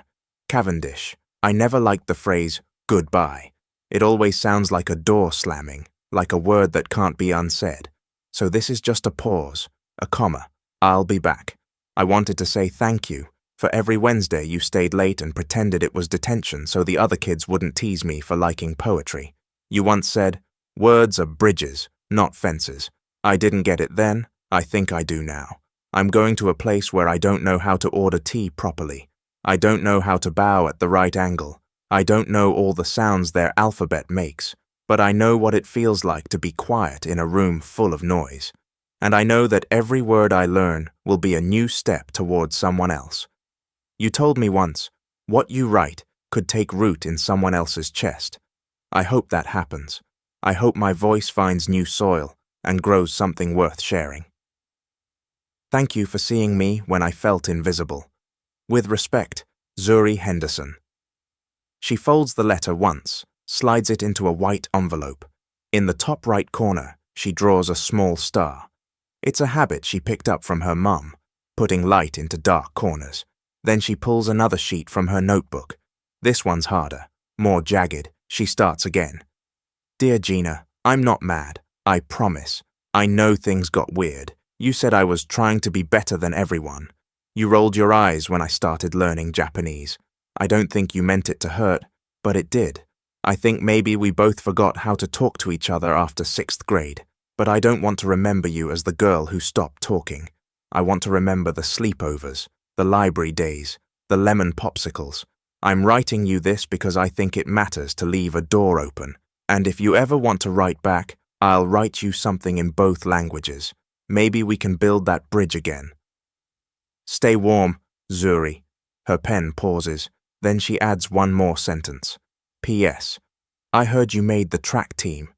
Cavendish, I never liked the phrase, goodbye. It always sounds like a door slamming, like a word that can't be unsaid. So this is just a pause, a comma. I'll be back. I wanted to say thank you. For every Wednesday you stayed late and pretended it was detention so the other kids wouldn't tease me for liking poetry. You once said, words are bridges, not fences. I didn't get it then, I think I do now. I'm going to a place where I don't know how to order tea properly. I don't know how to bow at the right angle. I don't know all the sounds their alphabet makes, but I know what it feels like to be quiet in a room full of noise. And I know that every word I learn will be a new step towards someone else. You told me once, what you write could take root in someone else's chest. I hope that happens. I hope my voice finds new soil and grows something worth sharing. Thank you for seeing me when I felt invisible. With respect, Zuri Henderson. She folds the letter once, slides it into a white envelope. In the top right corner, she draws a small star. It's a habit she picked up from her mum, putting light into dark corners. Then she pulls another sheet from her notebook. This one's harder, more jagged. She starts again. Dear Gina, I'm not mad. I promise. I know things got weird. You said I was trying to be better than everyone. You rolled your eyes when I started learning Japanese. I don't think you meant it to hurt, but it did. I think maybe we both forgot how to talk to each other after 6th grade, but I don't want to remember you as the girl who stopped talking. I want to remember the sleepovers, the library days, the lemon popsicles. I'm writing you this because I think it matters to leave a door open, and if you ever want to write back, I'll write you something in both languages. Maybe we can build that bridge again. Stay warm, Zuri. Her pen pauses, then she adds one more sentence. P.S. I heard you made the track team.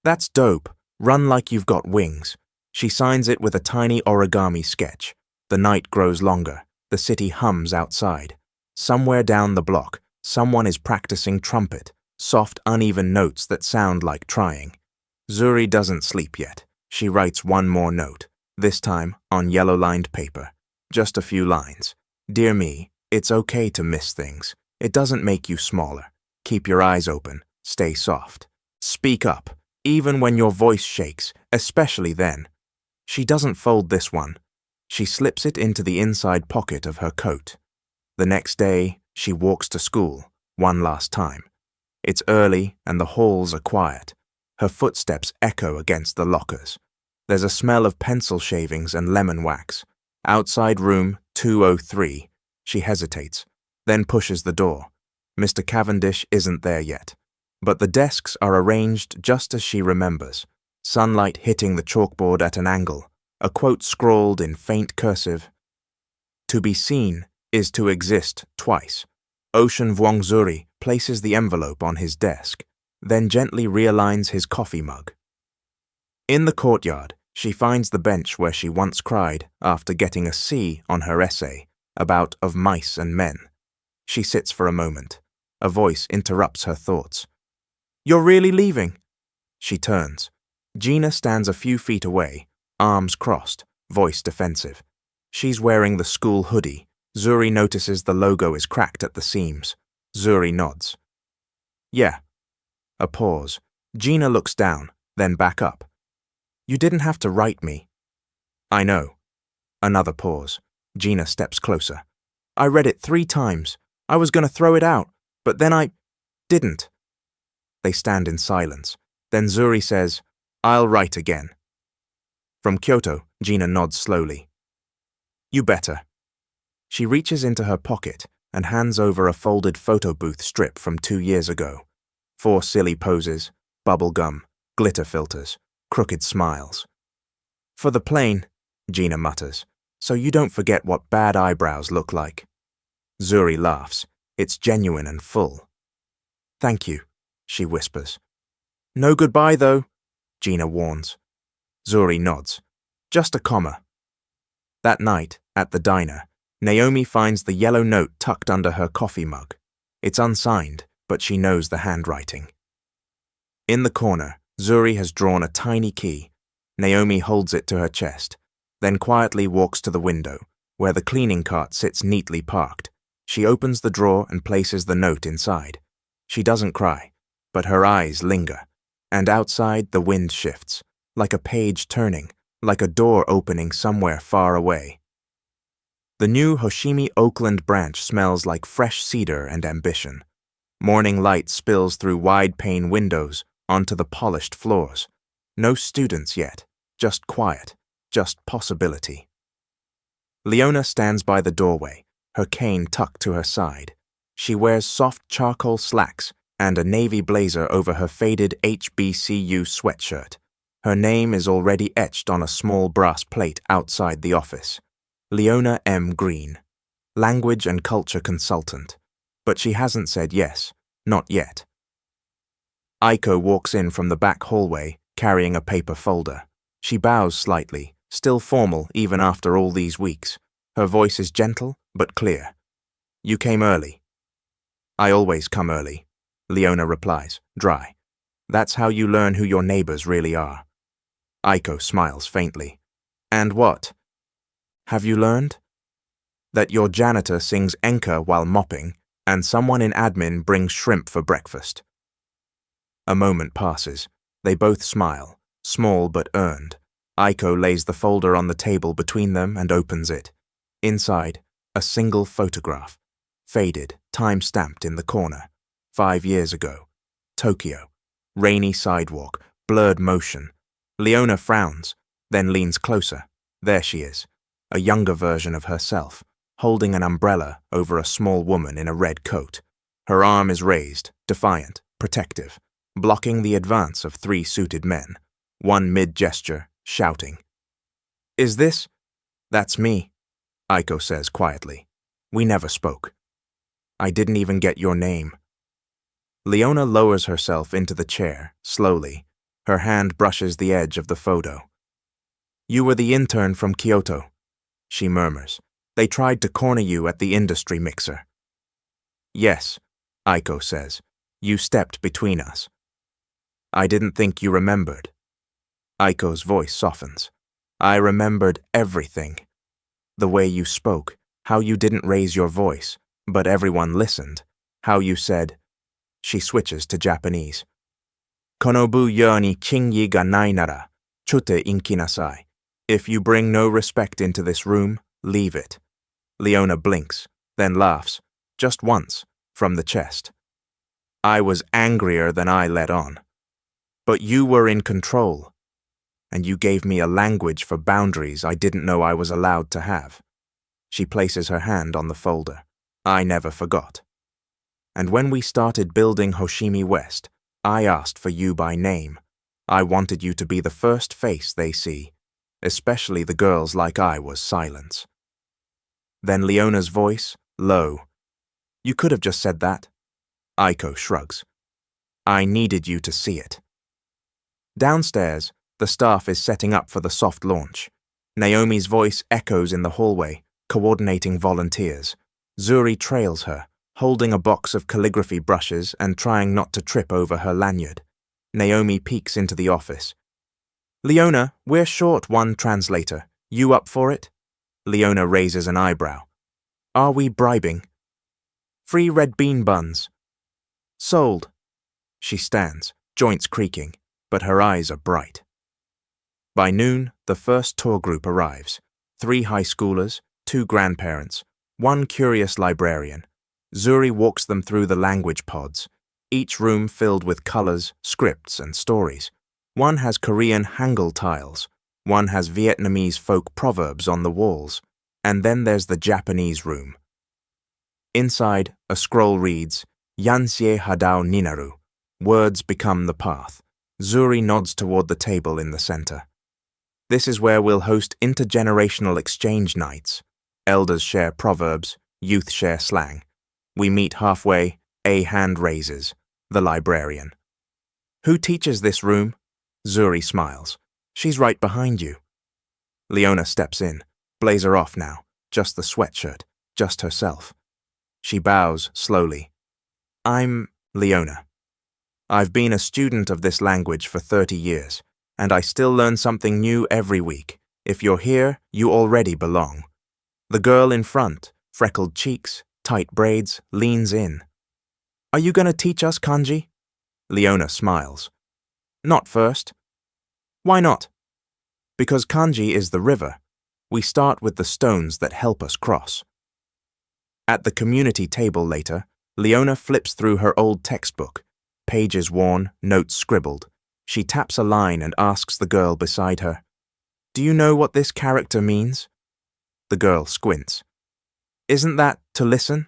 That's dope. Run like you've got wings. She signs it with a tiny origami sketch. The night grows longer. The city hums outside. Somewhere down the block, someone is practicing trumpet, soft, uneven notes that sound like trying. Zuri doesn't sleep yet. She writes one more note, this time on yellow-lined paper. Just a few lines. Dear me, it's okay to miss things. It doesn't make you smaller. Keep your eyes open. Stay soft. Speak up, even when your voice shakes, especially then. She doesn't fold this one. She slips it into the inside pocket of her coat. The next day, she walks to school, one last time. It's early and the halls are quiet. Her footsteps echo against the lockers. There's a smell of pencil shavings and lemon wax. Outside room 203. She hesitates, then pushes the door. Mr. Cavendish isn't there yet. But the desks are arranged just as she remembers. Sunlight hitting the chalkboard at an angle. A quote scrawled in faint cursive. To be seen is to exist twice. Ocean Vuongzuri places the envelope on his desk, then gently realigns his coffee mug. In the courtyard, she finds the bench where she once cried after getting a C on her essay about Of Mice and Men. She sits for a moment. A voice interrupts her thoughts. You're really leaving? She turns. Gina stands a few feet away, arms crossed, voice defensive. She's wearing the school hoodie. Zuri notices the logo is cracked at the seams. Zuri nods. Yeah. A pause. Gina looks down, then back up. You didn't have to write me. I know. Another pause. Gina steps closer. I read it 3 times. I was going to throw it out, but then I didn't. They stand in silence. Then Zuri says, I'll write again. From Kyoto, Gina nods slowly. You better. She reaches into her pocket and hands over a folded photo booth strip from 2 years ago. 4 silly poses, bubble gum, glitter filters, crooked smiles. For the plane, Gina mutters, so you don't forget what bad eyebrows look like. Zuri laughs. It's genuine and full. Thank you, she whispers. No goodbye, though, Gina warns. Zuri nods. Just a comma. That night, at the diner, Naomi finds the yellow note tucked under her coffee mug. It's unsigned, but she knows the handwriting. In the corner, Zuri has drawn a tiny key. Naomi holds it to her chest, then quietly walks to the window, where the cleaning cart sits neatly parked. She opens the drawer and places the note inside. She doesn't cry, but her eyes linger, and outside the wind shifts, like a page turning, like a door opening somewhere far away. The new Hoshimi Oakland branch smells like fresh cedar and ambition. Morning light spills through wide-pane windows onto the polished floors. No students yet, just quiet, just possibility. Leona stands by the doorway, her cane tucked to her side. She wears soft charcoal slacks and a navy blazer over her faded HBCU sweatshirt. Her name is already etched on a small brass plate outside the office. Leona M. Green, language and culture consultant. But she hasn't said yes, not yet. Aiko walks in from the back hallway, carrying a paper folder. She bows slightly, still formal even after all these weeks. Her voice is gentle, but clear. You came early. I always come early, Leona replies, dry. That's how you learn who your neighbors really are. Aiko smiles faintly. And what? Have you learned? That your janitor sings enka while mopping, and someone in admin brings shrimp for breakfast. A moment passes. They both smile, small but earned. Aiko lays the folder on the table between them and opens it. Inside, a single photograph. Faded, time-stamped in the corner. 5 years ago. Tokyo. Rainy sidewalk, blurred motion. Leona frowns, then leans closer. There she is, a younger version of herself, holding an umbrella over a small woman in a red coat. Her arm is raised, defiant, protective, blocking the advance of 3 suited men, one mid-gesture, shouting. Is this? That's me, Aiko says quietly. We never spoke. I didn't even get your name. Leona lowers herself into the chair, slowly. Her hand brushes the edge of the photo. You were the intern from Kyoto, she murmurs. They tried to corner you at the industry mixer. Yes, Aiko says. You stepped between us. I didn't think you remembered. Aiko's voice softens. I remembered everything. The way you spoke, how you didn't raise your voice, but everyone listened, how you said. She switches to Japanese. Konobu yo ni kingi ga nai nara, chute inkinasai. If you bring no respect into this room, leave it. Leona blinks, then laughs, just once, from the chest. I was angrier than I let on. But you were in control, and you gave me a language for boundaries I didn't know I was allowed to have. She places her hand on the folder. I never forgot. And when we started building Hoshimi West, I asked for you by name. I wanted you to be the first face they see, especially the girls like I was silence. Then Leona's voice, low. You could have just said that. Aiko shrugs. I needed you to see it. Downstairs, the staff is setting up for the soft launch. Naomi's voice echoes in the hallway, coordinating volunteers. Zuri trails her, holding a box of calligraphy brushes and trying not to trip over her lanyard. Naomi peeks into the office. Leona, we're short one translator. You up for it? Leona raises an eyebrow. Are we bribing? Free red bean buns. Sold. She stands, joints creaking, but her eyes are bright. By noon, the first tour group arrives. 3 high schoolers, 2 grandparents, 1 curious librarian. Zuri walks them through the language pods, each room filled with colors, scripts, and stories. One has Korean Hangul tiles, One has Vietnamese folk proverbs on the walls, and then there's the Japanese room. Inside, a scroll reads, Yansie Hadao Ninaru. Words become the path. Zuri nods toward the table in the center. This is where we'll host intergenerational exchange nights. Elders share proverbs, youth share slang. We meet halfway, a hand raises, the librarian. Who teaches this room? Zuri smiles. She's right behind you. Leona steps in, blazer off now, just the sweatshirt, just herself. She bows slowly. I'm Leona. I've been a student of this language for 30 years, and I still learn something new every week. If you're here, you already belong. The girl in front, freckled cheeks, tight braids, leans in. Are you going to teach us kanji? Leona smiles. Not first. Why not? Because kanji is the river. We start with the stones that help us cross. At the community table later, Leona flips through her old textbook, pages worn, notes scribbled. She taps a line and asks the girl beside her, Do you know what this character means? The girl squints. Isn't that to listen?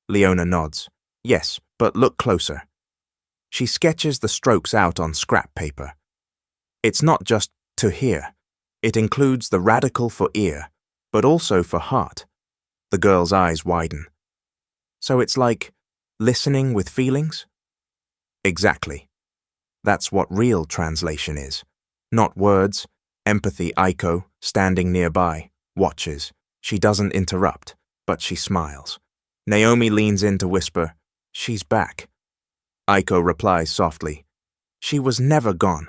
Leona nods. Yes, but look closer. She sketches the strokes out on scrap paper. It's not just to hear. It includes the radical for ear, but also for heart. The girl's eyes widen. So it's like listening with feelings? Exactly. That's what real translation is. Not words. Empathy. Aiko, standing nearby, watches. She doesn't interrupt, but she smiles. Naomi leans in to whisper, She's back. Aiko replies softly, She was never gone.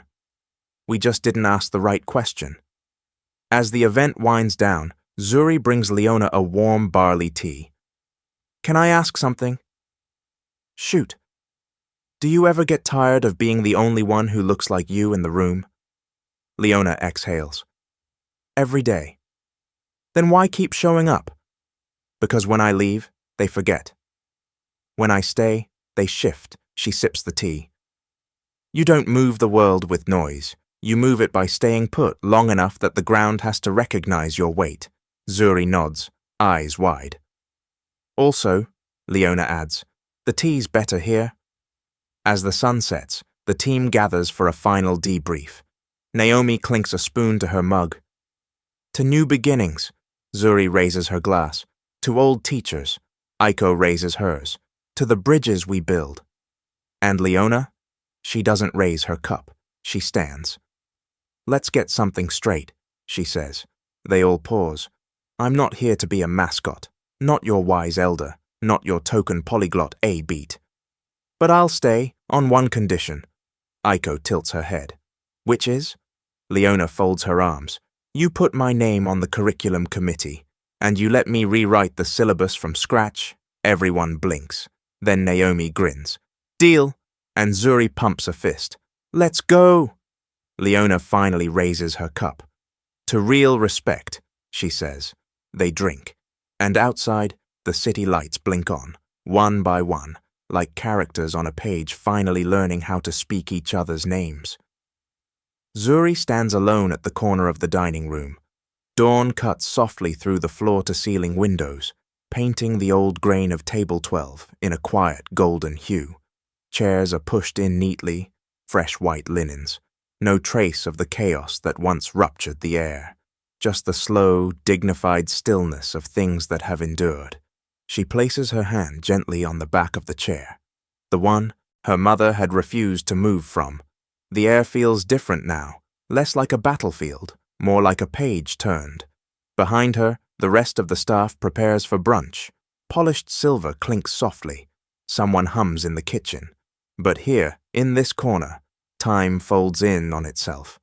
We just didn't ask the right question. As the event winds down, Zuri brings Leona a warm barley tea. Can I ask something? Shoot. Do you ever get tired of being the only one who looks like you in the room? Leona exhales. Every day. Then why keep showing up? Because when I leave, they forget. When I stay, they shift. She sips the tea. You don't move the world with noise. You move it by staying put long enough that the ground has to recognize your weight. Zuri nods, eyes wide. Also, Leona adds, the tea's better here. As the sun sets, the team gathers for a final debrief. Naomi clinks a spoon to her mug. To new beginnings, Zuri raises her glass. To old teachers, Aiko raises hers. To the bridges we build. And Leona? She doesn't raise her cup. She stands. Let's get something straight, she says. They all pause. I'm not here to be a mascot, not your wise elder, not your token polyglot A-beat. But I'll stay on one condition. Aiko tilts her head. Which is? Leona folds her arms. You put my name on the curriculum committee, and you let me rewrite the syllabus from scratch. Everyone blinks. Then Naomi grins. Deal! And Zuri pumps a fist. Let's go! Leona finally raises her cup. To real respect, she says. They drink. And outside, the city lights blink on, one by one, like characters on a page finally learning how to speak each other's names. Zuri stands alone at the corner of the dining room. Dawn cuts softly through the floor-to-ceiling windows, painting the old grain of table 12 in a quiet golden hue. Chairs are pushed in neatly, fresh white linens. No trace of the chaos that once ruptured the air. Just the slow, dignified stillness of things that have endured. She places her hand gently on the back of the chair. The one her mother had refused to move from. The air feels different now, less like a battlefield, more like a page turned. Behind her, the rest of the staff prepares for brunch. Polished silver clinks softly. Someone hums in the kitchen. But here, in this corner, time folds in on itself.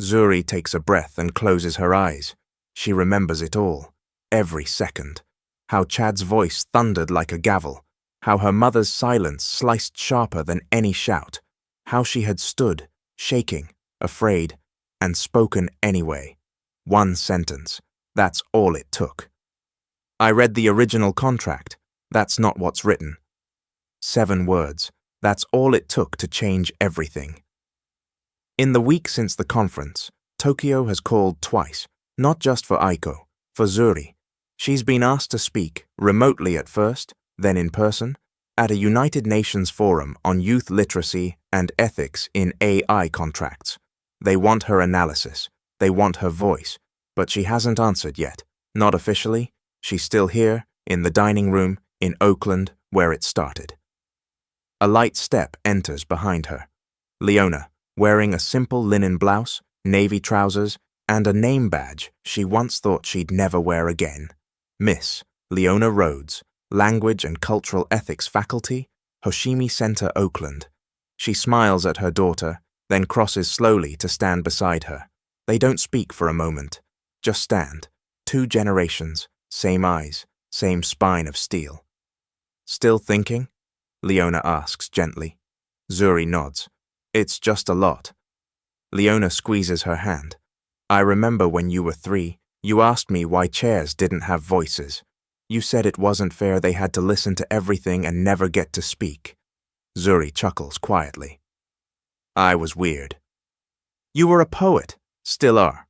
Zuri takes a breath and closes her eyes. She remembers it all, every second. How Chad's voice thundered like a gavel. How her mother's silence sliced sharper than any shout. How she had stood, shaking, afraid, and spoken anyway. One sentence. That's all it took. I read the original contract. That's not what's written. 7 words. That's all it took to change everything. In the week since the conference, Tokyo has called twice, not just for Aiko, for Zuri. She's been asked to speak, remotely at first, then in person, at a United Nations forum on youth literacy and ethics in AI contracts. They want her analysis, they want her voice, but she hasn't answered yet. Not officially. She's still here, in the dining room, in Oakland, where it started. A light step enters behind her. Leona, wearing a simple linen blouse, navy trousers, and a name badge she once thought she'd never wear again. Miss Leona Rhodes, Language and Cultural Ethics Faculty, Hoshimi Center, Oakland. She smiles at her daughter, then crosses slowly to stand beside her. They don't speak for a moment, just stand. 2 generations, same eyes, same spine of steel. Still thinking? Leona asks gently. Zuri nods. It's just a lot. Leona squeezes her hand. I remember when you were 3, you asked me why chairs didn't have voices. You said it wasn't fair they had to listen to everything and never get to speak. Zuri chuckles quietly. I was weird. You were a poet, still are.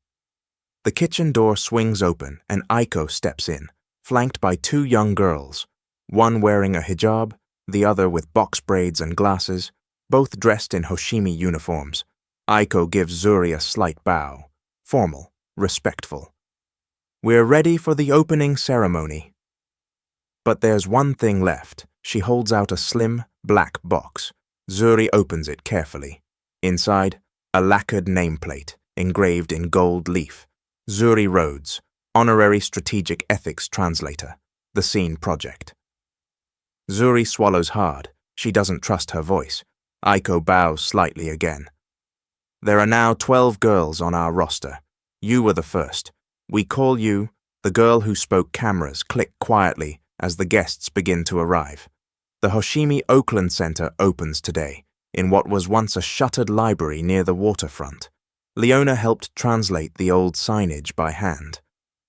The kitchen door swings open and Aiko steps in, flanked by 2 young girls, one wearing a hijab, the other with box braids and glasses, both dressed in Hoshimi uniforms. Aiko gives Zuri a slight bow, formal, respectful. We're ready for the opening ceremony. But there's one thing left. She holds out a slim, black box. Zuri opens it carefully. Inside, a lacquered nameplate, engraved in gold leaf. Zuri Rhodes, Honorary Strategic Ethics Translator, The Scene Project. Zuri swallows hard. She doesn't trust her voice. Aiko bows slightly again. There are now 12 girls on our roster. You were the first. We call you the girl who spoke. Cameras click quietly as the guests begin to arrive. The Hoshimi Oakland Center opens today, in what was once a shuttered library near the waterfront. Leona helped translate the old signage by hand.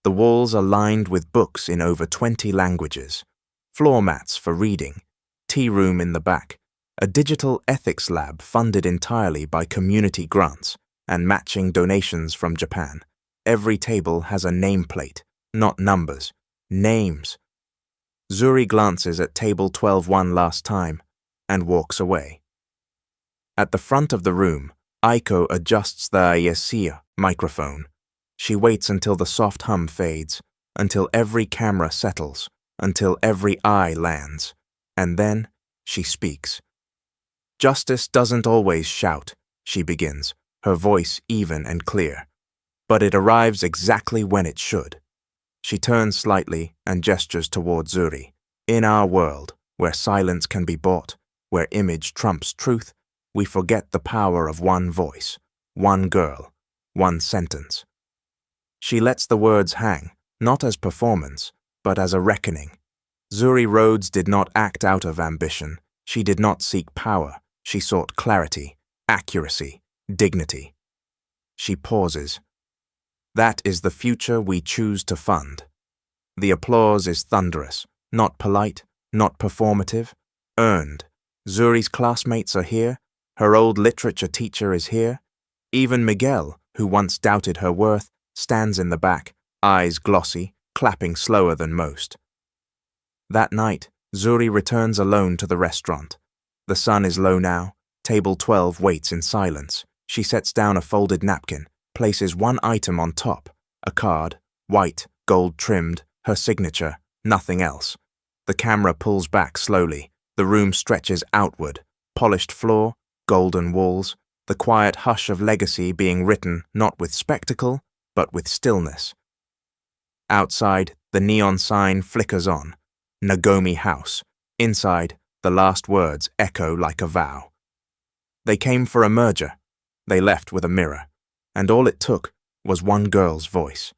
The walls are lined with books in over 20 languages. Floor mats for reading, tea room in the back, a digital ethics lab funded entirely by community grants and matching donations from Japan. Every table has a nameplate, not numbers, names. Zuri glances at table 12-1 last time and walks away. At the front of the room, Aiko adjusts the ISIA microphone. She waits until the soft hum fades, until every camera settles, until every eye lands, and then she speaks. Justice doesn't always shout, she begins, her voice even and clear. But it arrives exactly when it should. She turns slightly and gestures toward Zuri. In our world, where silence can be bought, where image trumps truth, we forget the power of one voice, one girl, one sentence. She lets the words hang, not as performance, but as a reckoning. Zuri Rhodes did not act out of ambition. She did not seek power. She sought clarity, accuracy, dignity. She pauses. That is the future we choose to fund. The applause is thunderous, not polite, not performative, earned. Zuri's classmates are here. Her old literature teacher is here. Even Miguel, who once doubted her worth, stands in the back, eyes glossy, clapping slower than most. That night, Zuri returns alone to the restaurant. The sun is low now. Table 12 waits in silence. She sets down a folded napkin, places one item on top, a card, white, gold-trimmed, her signature, nothing else. The camera pulls back slowly. The room stretches outward, polished floor, golden walls, the quiet hush of legacy being written not with spectacle, but with stillness. Outside, the neon sign flickers on. Nagomi House. Inside, the last words echo like a vow. They came for a merger. They left with a mirror. And all it took was one girl's voice.